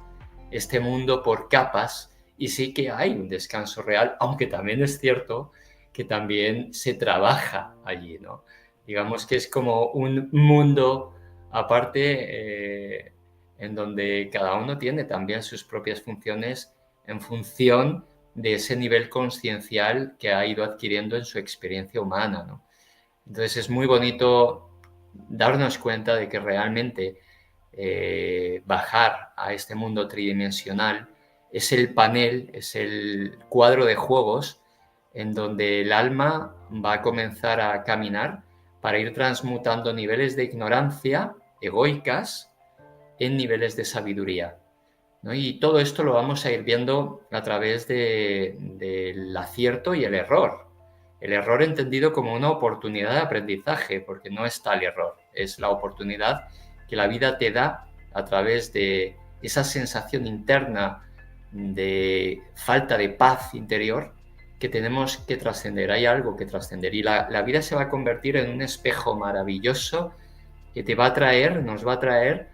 este mundo por capas y sí que hay un descanso real, aunque también es cierto que también se trabaja allí, ¿no? Digamos que es como un mundo aparte en donde cada uno tiene también sus propias funciones en función de ese nivel consciencial que ha ido adquiriendo en su experiencia humana, ¿no? Entonces es muy bonito darnos cuenta de que realmente bajar a este mundo tridimensional es el panel, es el cuadro de juegos en donde el alma va a comenzar a caminar para ir transmutando niveles de ignorancia egoicas en niveles de sabiduría, ¿no? Y todo esto lo vamos a ir viendo a través del acierto y el error. El error entendido como una oportunidad de aprendizaje, porque no es tal error, es la oportunidad que la vida te da a través de esa sensación interna de falta de paz interior que tenemos que trascender, hay algo que trascender y la vida se va a convertir en un espejo maravilloso que te va a traer, nos va a traer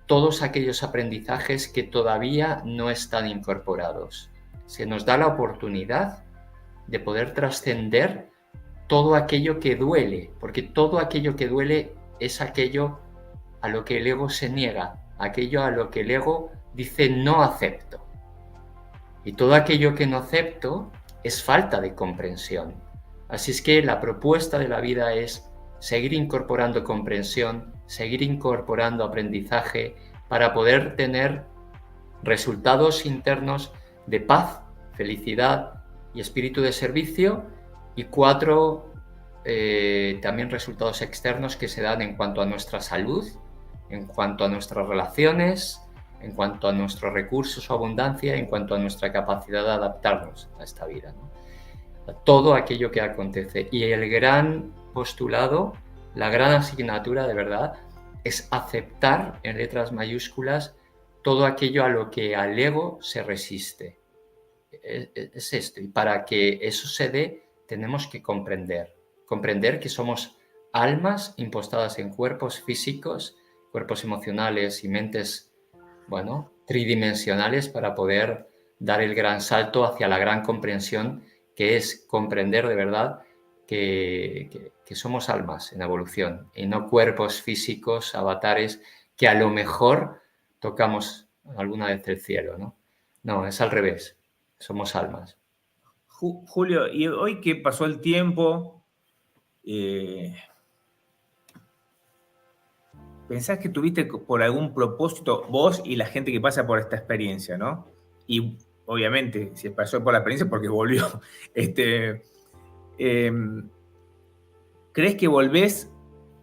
todos aquellos aprendizajes que todavía no están incorporados. Se nos da la oportunidad de poder trascender todo aquello que duele, porque todo aquello que duele es aquello a lo que el ego se niega, aquello a lo que el ego dice no acepto. Y todo aquello que no acepto es falta de comprensión. Así es que la propuesta de la vida es seguir incorporando comprensión, seguir incorporando aprendizaje para poder tener resultados internos de paz, felicidad y espíritu de servicio, y 4, también resultados externos que se dan en cuanto a nuestra salud, en cuanto a nuestras relaciones, en cuanto a nuestros recursos o abundancia, en cuanto a nuestra capacidad de adaptarnos a esta vida, ¿no? A todo aquello que acontece. Y el gran postulado, la gran asignatura de verdad, es aceptar en letras mayúsculas todo aquello a lo que al ego se resiste. Es esto. Y para que eso se dé, tenemos que comprender que somos almas impostadas en cuerpos físicos, cuerpos emocionales y mentes, bueno, tridimensionales, para poder dar el gran salto hacia la gran comprensión, que es comprender de verdad que somos almas en evolución y no cuerpos físicos, avatares, que a lo mejor tocamos alguna vez el cielo, ¿no? No, es al revés, somos almas. Julio, y hoy que pasó el tiempo, ¿pensás que tuviste por algún propósito vos y la gente que pasa por esta experiencia, ¿no? Y obviamente, si pasó por la experiencia, porque volvió. ¿Crees que volvés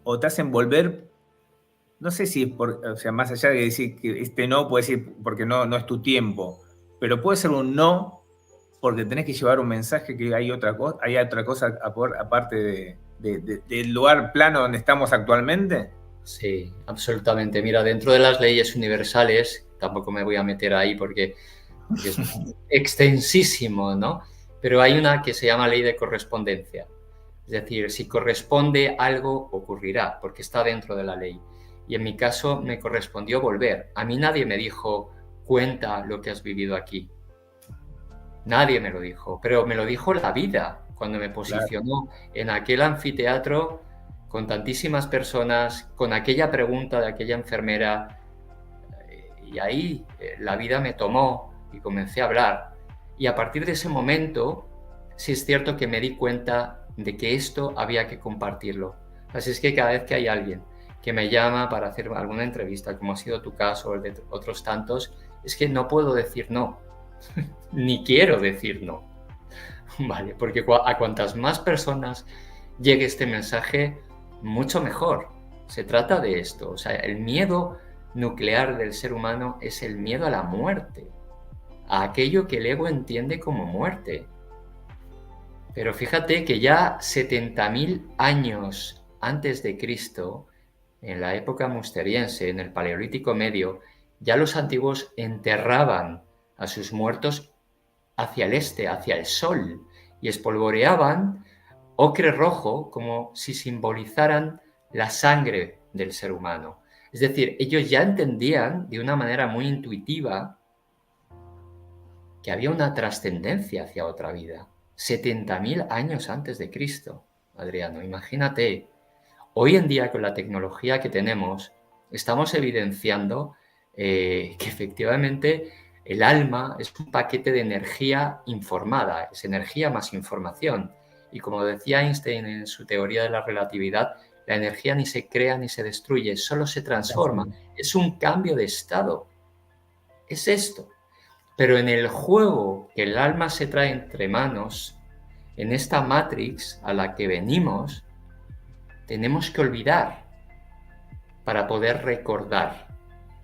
o te hacen volver? No sé si es o sea, más allá de decir que no, puede ser porque no es tu tiempo, pero puede ser un no porque tenés que llevar un mensaje, que hay otra cosa aparte del lugar plano donde estamos actualmente. Sí, absolutamente. Mira, dentro de las leyes universales, tampoco me voy a meter ahí porque es extensísimo, ¿no? Pero hay una que se llama ley de correspondencia. Es decir, si corresponde algo, ocurrirá, porque está dentro de la ley. Y en mi caso me correspondió volver. A mí nadie me dijo, cuenta lo que has vivido aquí. Nadie me lo dijo, pero me lo dijo la vida cuando me posicionó en aquel anfiteatro con tantísimas personas, con aquella pregunta de aquella enfermera, y ahí la vida me tomó y comencé a hablar. Y a partir de ese momento, sí es cierto que me di cuenta de que esto había que compartirlo. Así es que cada vez que hay alguien que me llama para hacer alguna entrevista, como ha sido tu caso o el de otros tantos, es que no puedo decir no, ni quiero decir no, ¿vale? Porque a cuantas más personas llegue este mensaje, mucho mejor. Se trata de esto, o sea, el miedo nuclear del ser humano es el miedo a la muerte, a aquello que el ego entiende como muerte. Pero fíjate que ya 70.000 años antes de Cristo, en la época musteriense, en el Paleolítico Medio, ya los antiguos enterraban a sus muertos hacia el este, hacia el sol, y espolvoreaban ocre rojo como si simbolizaran la sangre del ser humano. Es decir, ellos ya entendían de una manera muy intuitiva que había una trascendencia hacia otra vida. 70.000 años antes de Cristo, Adriano, imagínate. Hoy en día, con la tecnología que tenemos, estamos evidenciando que efectivamente el alma es un paquete de energía informada, es energía más información. Y como decía Einstein en su teoría de la relatividad, la energía ni se crea ni se destruye, solo se transforma. Es un cambio de estado. Es esto. Pero en el juego que el alma se trae entre manos, en esta Matrix a la que venimos, tenemos que olvidar para poder recordar.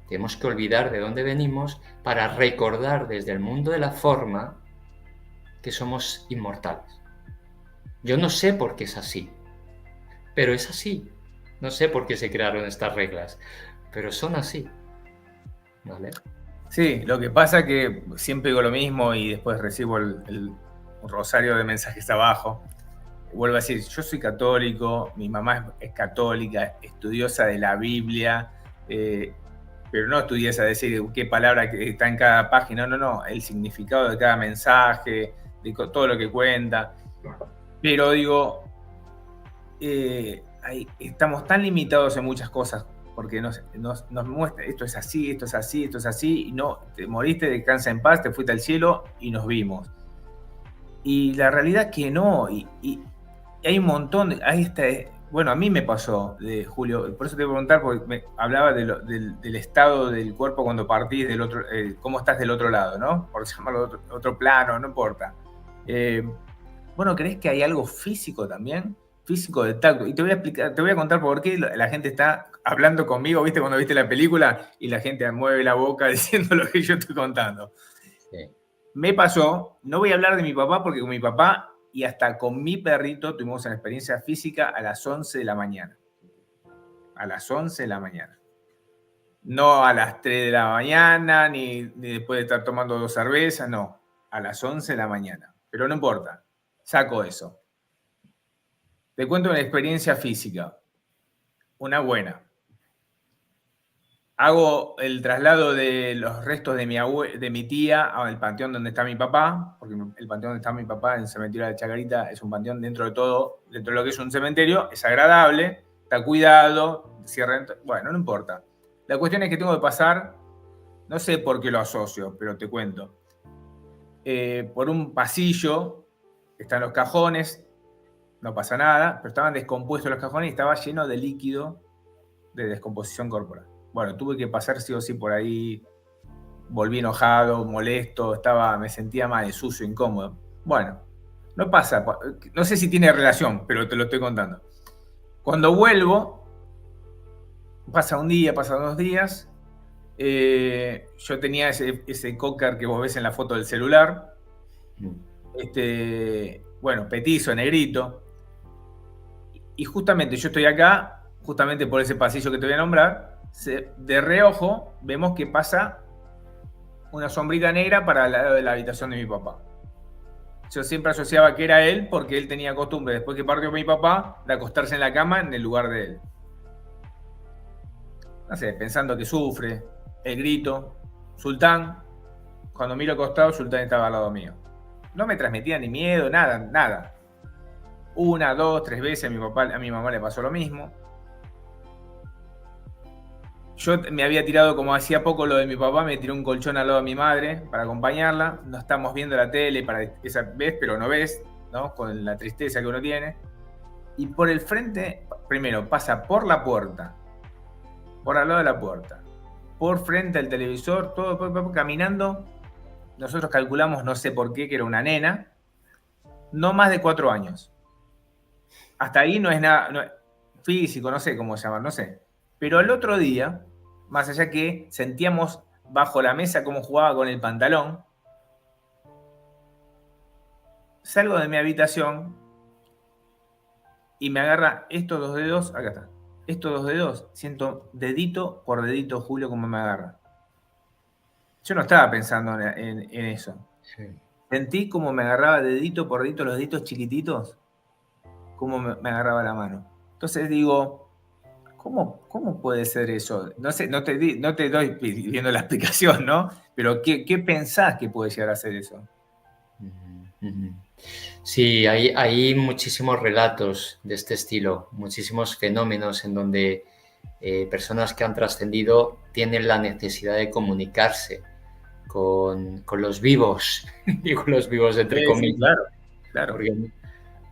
Tenemos que olvidar de dónde venimos para recordar desde el mundo de la forma que somos inmortales. Yo no sé por qué es así, pero es así. No sé por qué se crearon estas reglas, pero son así. ¿Vale? Sí, lo que pasa es que siempre digo lo mismo y después recibo el un rosario de mensajes abajo. Vuelvo a decir, yo soy católico, mi mamá es católica, estudiosa de la Biblia, pero no estudiosa de decir qué palabra está en cada página, no, el significado de cada mensaje, de todo lo que cuenta. Pero digo, estamos tan limitados en muchas cosas, porque nos muestra, esto es así, esto es así, esto es así, y no, te moriste, descansa en paz, te fuiste al cielo y nos vimos. Y la realidad es que no, y hay un montón, bueno, a mí me pasó, Julio, por eso te voy a preguntar, porque me hablaba del estado del cuerpo cuando partís del otro, cómo estás del otro lado, ¿no? Por llamarlo otro plano, no importa. Bueno, ¿crees que hay algo físico también? Físico de tacto. Y te voy a explicar, te voy a contar por qué la gente está hablando conmigo, ¿viste? Cuando viste la película y la gente mueve la boca diciendo lo que yo estoy contando. Sí. Me pasó, no voy a hablar de mi papá porque con mi papá y hasta con mi perrito tuvimos una experiencia física a las 11 de la mañana. A las 11 de la mañana. No a las 3 de la mañana, ni después de estar tomando 2 cervezas, no. A las 11 de la mañana. Pero no importa, saco eso. Te cuento una experiencia física. Una buena. Hago el traslado de los restos de mi tía al panteón donde está mi papá, porque el panteón donde está mi papá, en el cementerio de la Chacarita, es un panteón dentro de todo, dentro de lo que es un cementerio, es agradable, está cuidado, bueno, no importa. La cuestión es que tengo que pasar, no sé por qué lo asocio, pero te cuento, por un pasillo, están los cajones, no pasa nada, pero estaban descompuestos los cajones y estaba lleno de líquido de descomposición corporal. Bueno, tuve que pasar sí o sí por ahí, volví enojado, molesto, me sentía mal, sucio, incómodo. Bueno, no pasa, no sé si tiene relación, pero te lo estoy contando. Cuando vuelvo, pasa un día, pasan 2 días, yo tenía ese cocker que vos ves en la foto del celular, bueno, petizo, negrito, y justamente yo estoy acá, justamente por ese pasillo que te voy a nombrar, de reojo vemos que pasa una sombrita negra para el lado de la habitación de mi papá. Yo siempre asociaba que era él porque él tenía costumbre, después que partió mi papá, de acostarse en la cama en el lugar de él. No sé, pensando que sufre, el grito, Sultán, cuando miro al costado, Sultán estaba al lado mío. No me transmitía ni miedo, nada. 1, 2, 3 veces a mi mamá le pasó lo mismo. Yo me había tirado, como hacía poco lo de mi papá, me tiré un colchón al lado de mi madre para acompañarla. No estamos viendo la tele para esa vez, pero no ves, ¿no? Con la tristeza que uno tiene. Y por el frente, primero, pasa por la puerta, por al lado de la puerta, por frente al televisor, todo caminando. Nosotros calculamos, no sé por qué, que era una nena, no más de 4 años. Hasta ahí no es nada físico, no sé cómo se llama, no sé. Pero al otro día, más allá que sentíamos bajo la mesa cómo jugaba con el pantalón, salgo de mi habitación y me agarra estos 2 dedos, acá está, estos 2 dedos, siento dedito por dedito, Julio, cómo me agarra. Yo no estaba pensando en eso. Sí. Sentí como me agarraba dedito por dedito, los deditos chiquititos, cómo me agarraba la mano. Entonces digo, ¿cómo puede ser eso? No sé, no te doy pidiendo la explicación, ¿no? Pero ¿qué pensás que puede llegar a ser eso? Sí, hay muchísimos relatos de este estilo, muchísimos fenómenos en donde personas que han trascendido tienen la necesidad de comunicarse con los vivos, digo los vivos entre comillas. Sí, claro.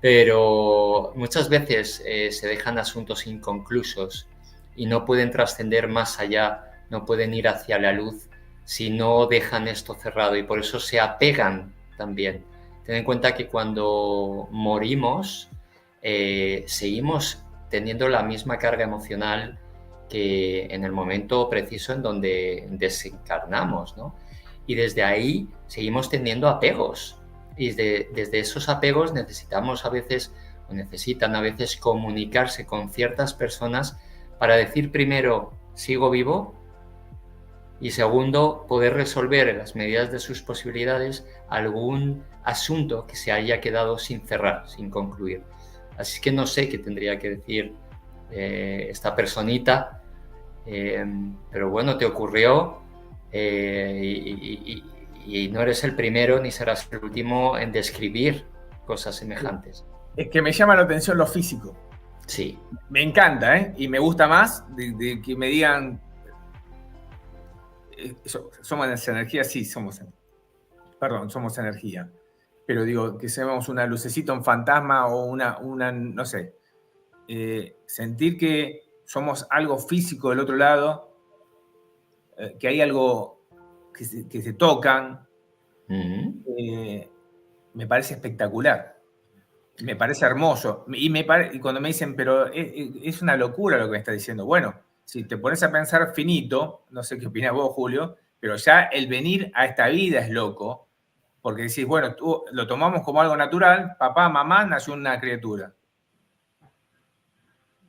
Pero muchas veces se dejan asuntos inconclusos y no pueden trascender más allá, no pueden ir hacia la luz si no dejan esto cerrado y por eso se apegan también. Ten en cuenta que cuando morimos seguimos teniendo la misma carga emocional que en el momento preciso en donde desencarnamos, ¿no? Y desde ahí seguimos teniendo apegos. Y desde esos apegos necesitan a veces comunicarse con ciertas personas para decir primero, sigo vivo, y segundo, poder resolver en las medidas de sus posibilidades algún asunto que se haya quedado sin cerrar, sin concluir. Así que no sé qué tendría que decir esta personita, pero bueno, te ocurrió y no eres el primero ni serás el último en describir cosas semejantes. Es que me llama la atención lo físico. Sí. Me encanta, ¿eh? Y me gusta más de que me digan, somos energía, sí, somos energía. Pero digo, que seamos una lucecita, un fantasma o una no sé. Sentir que somos algo físico del otro lado, que hay algo que se tocan, me parece espectacular. Me parece hermoso. Y cuando me dicen, pero es una locura lo que me está diciendo. Bueno, si te pones a pensar finito, no sé qué opinas vos, Julio, pero ya el venir a esta vida es loco, porque decís, bueno, tú lo tomamos como algo natural, papá, mamá, nació una criatura.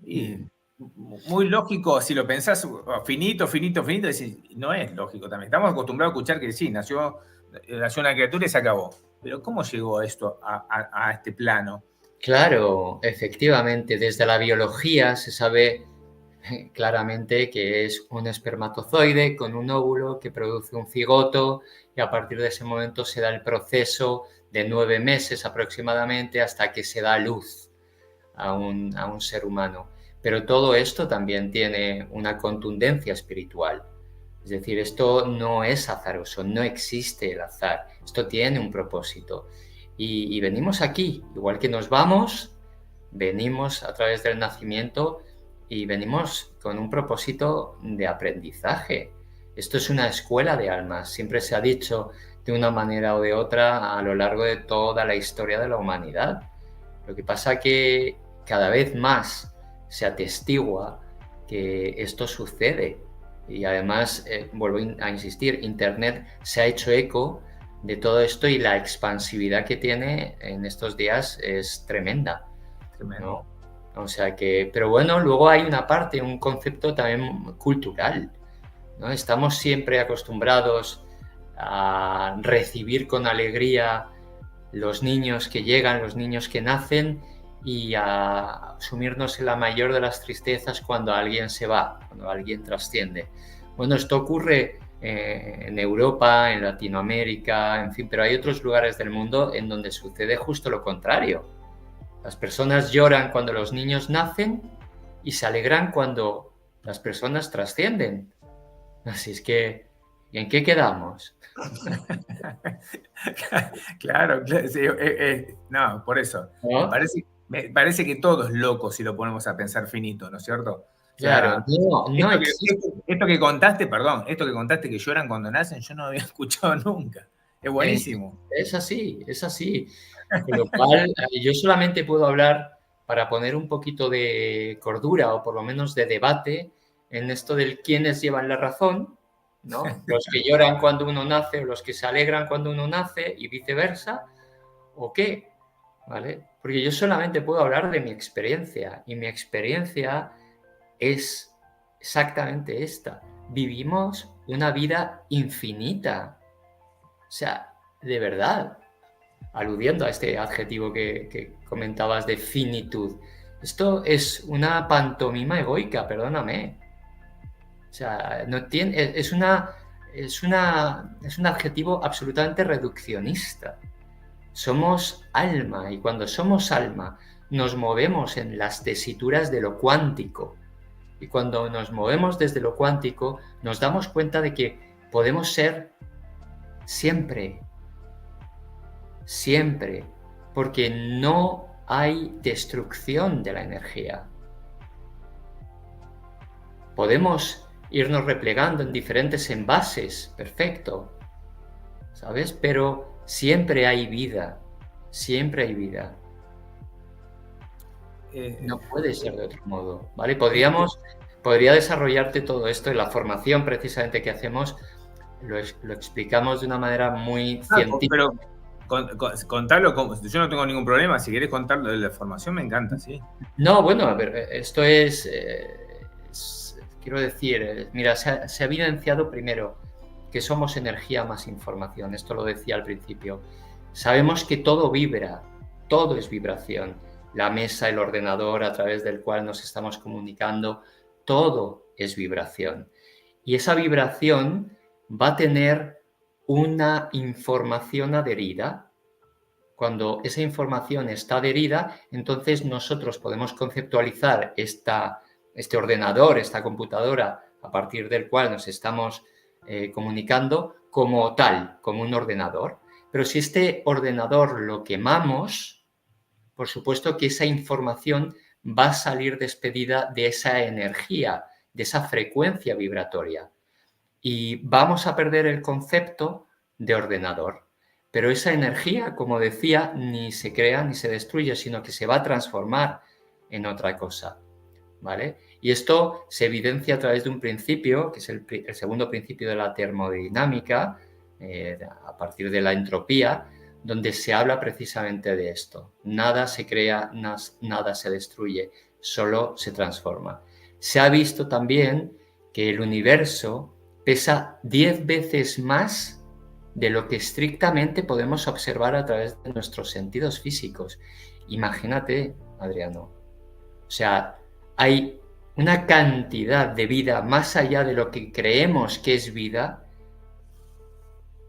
Y muy lógico, si lo pensás finito, decís, no es lógico también. Estamos acostumbrados a escuchar que sí, nació una criatura y se acabó. Pero ¿cómo llegó esto a este plano? Claro, efectivamente, desde la biología se sabe claramente que es un espermatozoide con un óvulo que produce un cigoto y a partir de ese momento se da el proceso de 9 meses aproximadamente hasta que se da luz a un ser humano. Pero todo esto también tiene una contundencia espiritual. Es decir, esto no es azaroso, no existe el azar, esto tiene un propósito. Y venimos aquí, igual que nos vamos, venimos a través del nacimiento y venimos con un propósito de aprendizaje. Esto es una escuela de almas, siempre se ha dicho de una manera o de otra a lo largo de toda la historia de la humanidad. Lo que pasa que cada vez más se atestigua que esto sucede. Y además, vuelvo a insistir, Internet se ha hecho eco de todo esto y la expansividad que tiene en estos días es tremenda, ¿no? O sea que, pero bueno, luego hay una parte, un concepto también cultural, ¿no? Estamos siempre acostumbrados a recibir con alegría los niños que llegan, los niños que nacen y a sumirnos en la mayor de las tristezas cuando alguien se va, cuando alguien trasciende. Bueno, esto ocurre en Europa, en Latinoamérica, en fin, pero hay otros lugares del mundo en donde sucede justo lo contrario. Las personas lloran cuando los niños nacen y se alegran cuando las personas trascienden. Así es que, ¿y en qué quedamos? Claro, sí, no, por eso. ¿No? Me parece que todo es loco si lo ponemos a pensar finito, ¿no es cierto? O sea, Claro, no existe. esto que contaste, perdón, esto que contaste que lloran cuando nacen, yo no había escuchado nunca. Es buenísimo. Es así, es así. Con lo cual, yo solamente puedo hablar para poner un poquito de cordura o por lo menos de debate en esto del quiénes llevan la razón, ¿no? Los que lloran cuando uno nace o los que se alegran cuando uno nace y viceversa, o qué, ¿vale? Porque yo solamente puedo hablar de mi experiencia y mi experiencia es exactamente esta. Vivimos una vida infinita. O sea, de verdad, aludiendo a este adjetivo que comentabas de finitud. Esto es una pantomima egoica, perdóname. O sea, no tiene, es un adjetivo absolutamente reduccionista. Somos alma y cuando somos alma nos movemos en las tesituras de lo cuántico. Y cuando nos movemos desde lo cuántico nos damos cuenta de que podemos ser siempre, siempre, porque no hay destrucción de la energía. Podemos irnos replegando en diferentes envases, perfecto, ¿sabes? Pero siempre hay vida, siempre hay vida. No puede ser de otro modo, ¿vale? Podría desarrollarte todo esto en la formación precisamente que hacemos, lo explicamos de una manera muy científica. Pero contarlo, yo no tengo ningún problema, si querés contarlo de la formación me encanta, sí. No, bueno, a ver, esto quiero decir, mira, se ha evidenciado primero que somos energía más información, esto lo decía al principio. Sabemos que todo vibra, todo es vibración. La mesa, el ordenador a través del cual nos estamos comunicando, todo es vibración. Y esa vibración va a tener una información adherida. Cuando esa información está adherida, entonces nosotros podemos conceptualizar este ordenador, esta computadora, a partir del cual nos estamos comunicando, como tal, como un ordenador. Pero si este ordenador lo quemamos, por supuesto que esa información va a salir despedida de esa energía, de esa frecuencia vibratoria. Y vamos a perder el concepto de ordenador. Pero esa energía, como decía, ni se crea ni se destruye, sino que se va a transformar en otra cosa, ¿vale? Y esto se evidencia a través de un principio, que es el segundo principio de la termodinámica, a partir de la entropía, donde se habla precisamente de esto. Nada se crea, nada se destruye, solo se transforma. Se ha visto también que el universo pesa 10 veces más de lo que estrictamente podemos observar a través de nuestros sentidos físicos. Imagínate, Adriano. O sea, hay una cantidad de vida más allá de lo que creemos que es vida,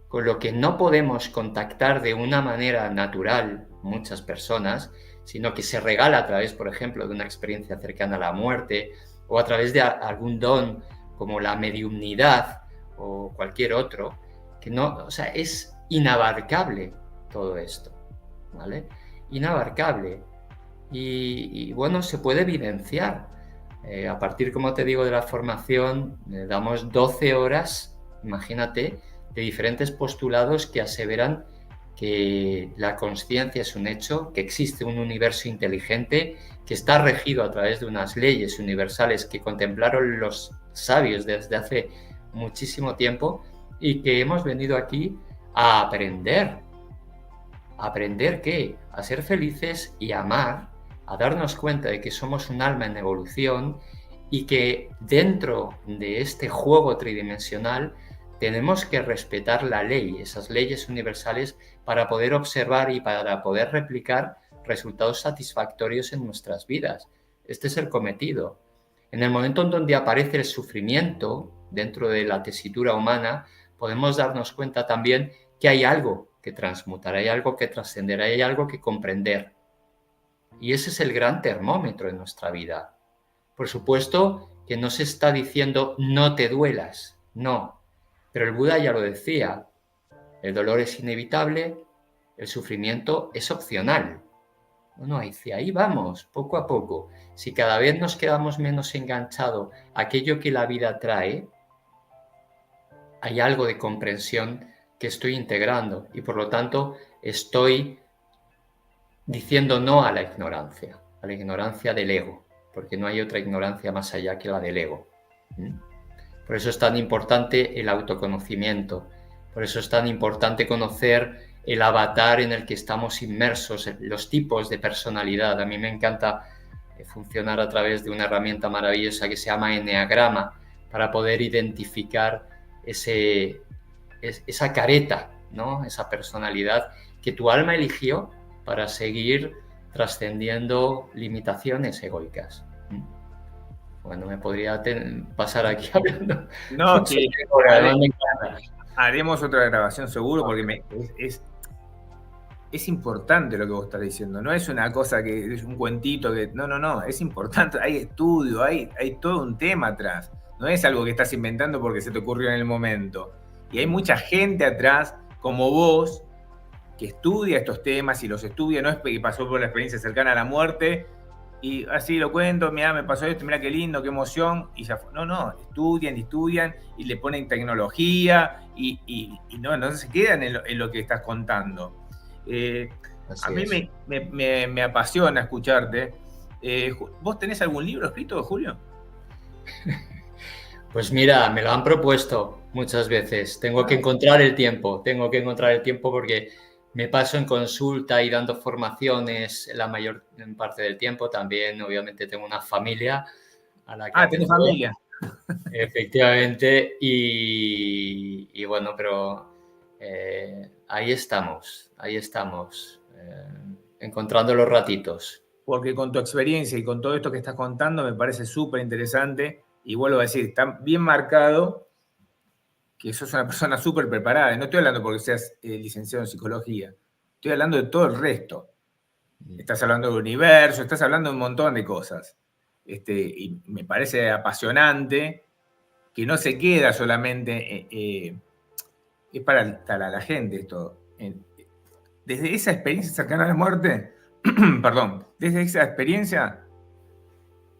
con lo que no podemos contactar de una manera natural muchas personas, sino que se regala a través, por ejemplo, de una experiencia cercana a la muerte o a través de algún don como la mediumnidad o cualquier otro, que no, o sea, es inabarcable todo esto, ¿vale? Inabarcable. Y bueno, se puede evidenciar. A partir, como te digo, de la formación, damos 12 horas, imagínate, de diferentes postulados que aseveran que la consciencia es un hecho, que existe un universo inteligente, que está regido a través de unas leyes universales que contemplaron los sabios desde hace muchísimo tiempo y que hemos venido aquí a aprender. ¿Aprender qué? A ser felices y amar, a darnos cuenta de que somos un alma en evolución y que dentro de este juego tridimensional tenemos que respetar la ley, esas leyes universales, para poder observar y para poder replicar resultados satisfactorios en nuestras vidas. Este es el cometido. En el momento en donde aparece el sufrimiento dentro de la tesitura humana, podemos darnos cuenta también que hay algo que transmutar, hay algo que trascender, hay algo que comprender. Y ese es el gran termómetro en nuestra vida. Por supuesto que no se está diciendo no te duelas, no. Pero el Buda ya lo decía, el dolor es inevitable, el sufrimiento es opcional. Bueno, hacia ahí vamos, poco a poco. Si cada vez nos quedamos menos enganchados a aquello que la vida trae, hay algo de comprensión que estoy integrando y por lo tanto estoy diciendo no a la ignorancia del ego, porque no hay otra ignorancia más allá que la del ego. Por eso es tan importante el autoconocimiento, por eso es tan importante conocer el avatar en el que estamos inmersos, los tipos de personalidad. A mí me encanta funcionar a través de una herramienta maravillosa que se llama Eneagrama para poder identificar esa careta, ¿no? Esa personalidad que tu alma eligió para seguir trascendiendo limitaciones egoicas. Bueno, me podría pasar aquí hablando. No, que haremos otra grabación seguro porque es importante lo que vos estás diciendo. No es una cosa que es un cuentito que... No, es importante. Hay estudio, hay todo un tema atrás. No es algo que estás inventando porque se te ocurrió en el momento. Y hay mucha gente atrás, como vos, que estudia estos temas y los estudia. No es que pasó por la experiencia cercana a la muerte y así lo cuento, mira, me pasó esto, mira qué lindo, qué emoción, y ya fue. No, estudian y le ponen tecnología y no se quedan en lo que estás contando. A mí me apasiona escucharte. ¿Vos tenés algún libro escrito, Julio? Pues mira, me lo han propuesto muchas veces. Tengo que encontrar el tiempo porque me paso en consulta y dando formaciones la mayor parte del tiempo. También, obviamente, tengo una familia a la que... ¿tenés familia? Efectivamente. Y bueno, pero ahí estamos, encontrando los ratitos. Porque con tu experiencia y con todo esto que estás contando me parece súper interesante y vuelvo a decir, está bien marcado que sos una persona súper preparada. No estoy hablando porque seas licenciado en psicología, estoy hablando de todo el resto. Estás hablando del universo, estás hablando de un montón de cosas. Y me parece apasionante que no se queda solamente, es para la gente esto. Desde esa experiencia cercana a la muerte, perdón, desde esa experiencia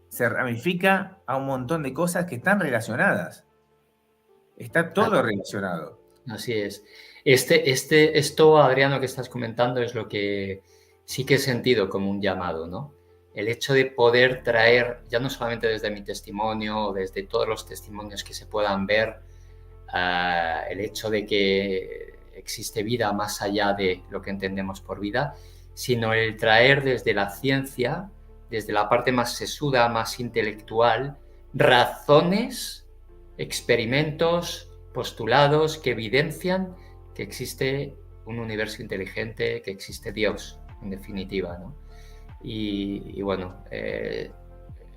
se ramifica a un montón de cosas que están relacionadas. Está todo relacionado. Así es. Esto, Adriano, que estás comentando es lo que sí que he sentido como un llamado, ¿no? El hecho de poder traer, ya no solamente desde mi testimonio o desde todos los testimonios que se puedan ver, el hecho de que existe vida más allá de lo que entendemos por vida, sino el traer desde la ciencia, desde la parte más sesuda, más intelectual, razones, experimentos, postulados que evidencian que existe un universo inteligente, que existe Dios, en definitiva, ¿no? Y bueno,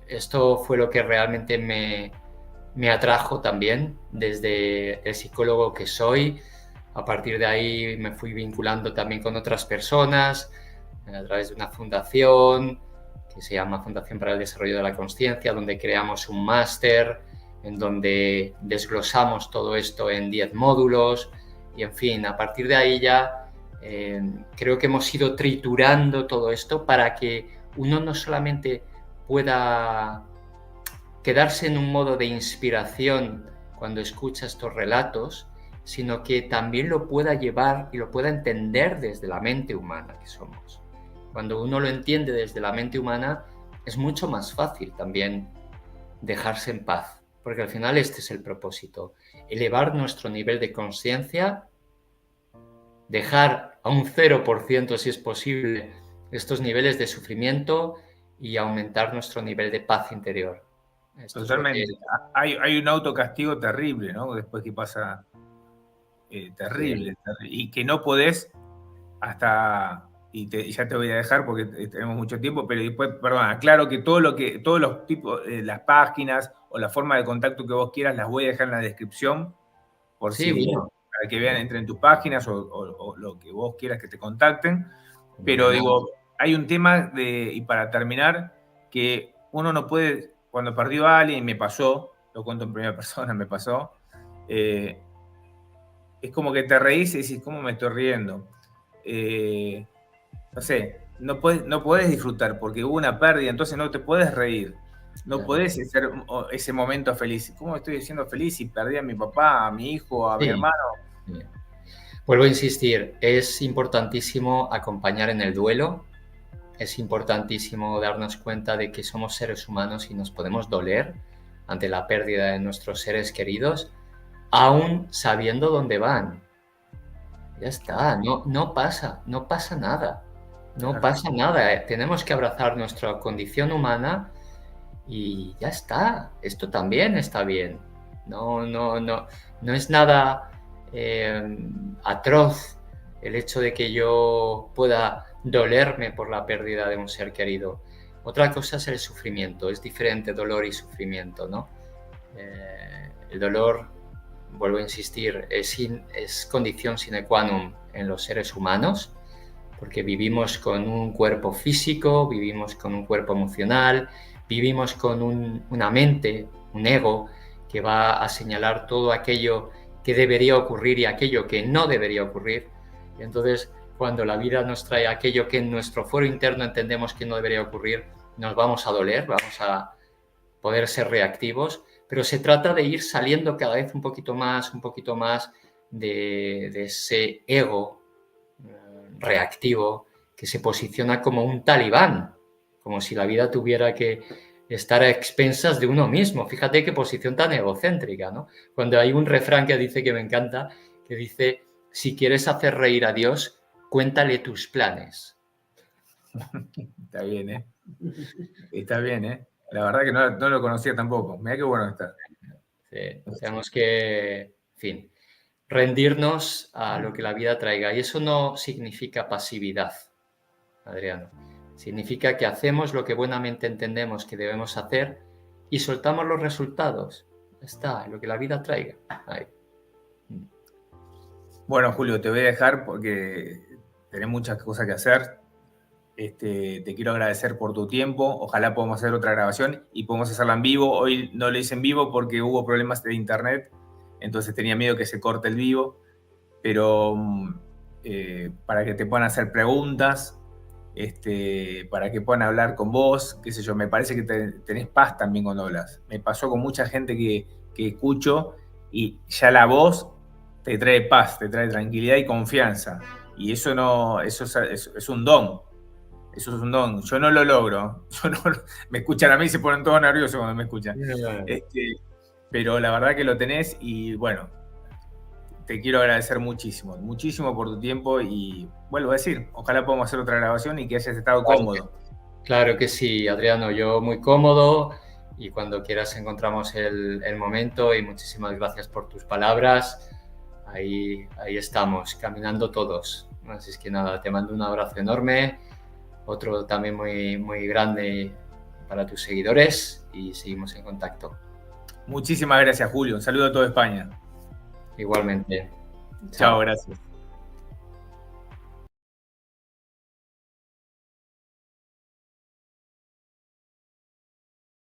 esto fue lo que realmente me atrajo también desde el psicólogo que soy. A partir de ahí me fui vinculando también con otras personas a través de una fundación que se llama Fundación para el Desarrollo de la Consciencia, donde creamos un máster en donde desglosamos todo esto en 10 módulos y, en fin, a partir de ahí ya creo que hemos ido triturando todo esto para que uno no solamente pueda quedarse en un modo de inspiración cuando escucha estos relatos, sino que también lo pueda llevar y lo pueda entender desde la mente humana que somos. Cuando uno lo entiende desde la mente humana, es mucho más fácil también dejarse en paz, porque al final este es el propósito, elevar nuestro nivel de conciencia, dejar a un 0% si es posible estos niveles de sufrimiento y aumentar nuestro nivel de paz interior. Esto Totalmente. es lo que... Hay un autocastigo terrible, ¿no? Después que pasa, terrible, Sí. terrible. Y que no podés hasta, y ya te voy a dejar porque tenemos mucho tiempo, pero después, perdón, aclaro que todos los tipos, las páginas o la forma de contacto que vos quieras, las voy a dejar en la descripción, por Sí, si, bueno. para que vean, entren en tus páginas o lo que vos quieras que te contacten. Pero Fenomenal. digo, hay un tema y para terminar, que uno no puede, cuando perdió a alguien, me pasó, lo cuento en primera persona, me pasó, es como que te reís y decís, ¿cómo me estoy riendo? No sé, no podés disfrutar porque hubo una pérdida, entonces no te puedes reír. No Claro. podés hacer ese momento feliz. ¿Cómo estoy siendo feliz si perdí a mi papá, a mi hijo, a mi Sí. hermano? Vuelvo a insistir, es importantísimo acompañar en el duelo, es importantísimo darnos cuenta de que somos seres humanos y nos podemos doler ante la pérdida de nuestros seres queridos, aún sabiendo dónde van. Ya está, no pasa nada, no Claro. pasa nada. Tenemos que abrazar nuestra condición humana y ya está, esto también está bien. No es nada atroz el hecho de que yo pueda dolerme por la pérdida de un ser querido. Otra cosa es el sufrimiento, es diferente dolor y sufrimiento, ¿no? El dolor, vuelvo a insistir, es condición sine qua non en los seres humanos, porque vivimos con un cuerpo físico, vivimos con un cuerpo emocional, vivimos con una mente, un ego, que va a señalar todo aquello que debería ocurrir y aquello que no debería ocurrir. Y entonces, cuando la vida nos trae aquello que en nuestro fuero interno entendemos que no debería ocurrir, nos vamos a doler, vamos a poder ser reactivos, pero se trata de ir saliendo cada vez un poquito más de ese ego reactivo que se posiciona como un talibán, como si la vida tuviera que estar a expensas de uno mismo. Fíjate qué posición tan egocéntrica, ¿no? Cuando hay un refrán que dice, que me encanta, que dice, si quieres hacer reír a Dios, cuéntale tus planes. Está bien, ¿eh? Está bien, ¿eh? La verdad que no lo conocía tampoco. Mira qué bueno está. Sí, tenemos que, en fin, rendirnos a lo que la vida traiga. Y eso no significa pasividad, Adriano. Significa que hacemos lo que buenamente entendemos que debemos hacer y soltamos los resultados. Está, lo que la vida traiga. Ahí. Bueno, Julio, te voy a dejar porque tenés muchas cosas que hacer. Te quiero agradecer por tu tiempo. Ojalá podamos hacer otra grabación y podamos hacerla en vivo. Hoy no lo hice en vivo porque hubo problemas de internet, entonces tenía miedo que se corte el vivo. Pero para que te puedan hacer preguntas, para que puedan hablar con vos, qué sé yo, me parece que tenés paz también cuando hablas. Me pasó con mucha gente que escucho y ya la voz te trae paz, te trae tranquilidad y confianza. Y eso no, eso es un don. Eso es un don. Yo no lo logro. Me escuchan a mí y se ponen todos nerviosos cuando me escuchan. Pero la verdad que lo tenés y bueno, te quiero agradecer muchísimo, muchísimo por tu tiempo y vuelvo a decir, ojalá podamos hacer otra grabación y que hayas estado cómodo. Claro que sí, Adriano, yo muy cómodo y cuando quieras encontramos el momento y muchísimas gracias por tus palabras. Ahí estamos, caminando todos. Así es que nada, te mando un abrazo enorme, otro también muy, muy grande para tus seguidores y seguimos en contacto. Muchísimas gracias, Julio. Un saludo a toda España. Igualmente. Chao, gracias.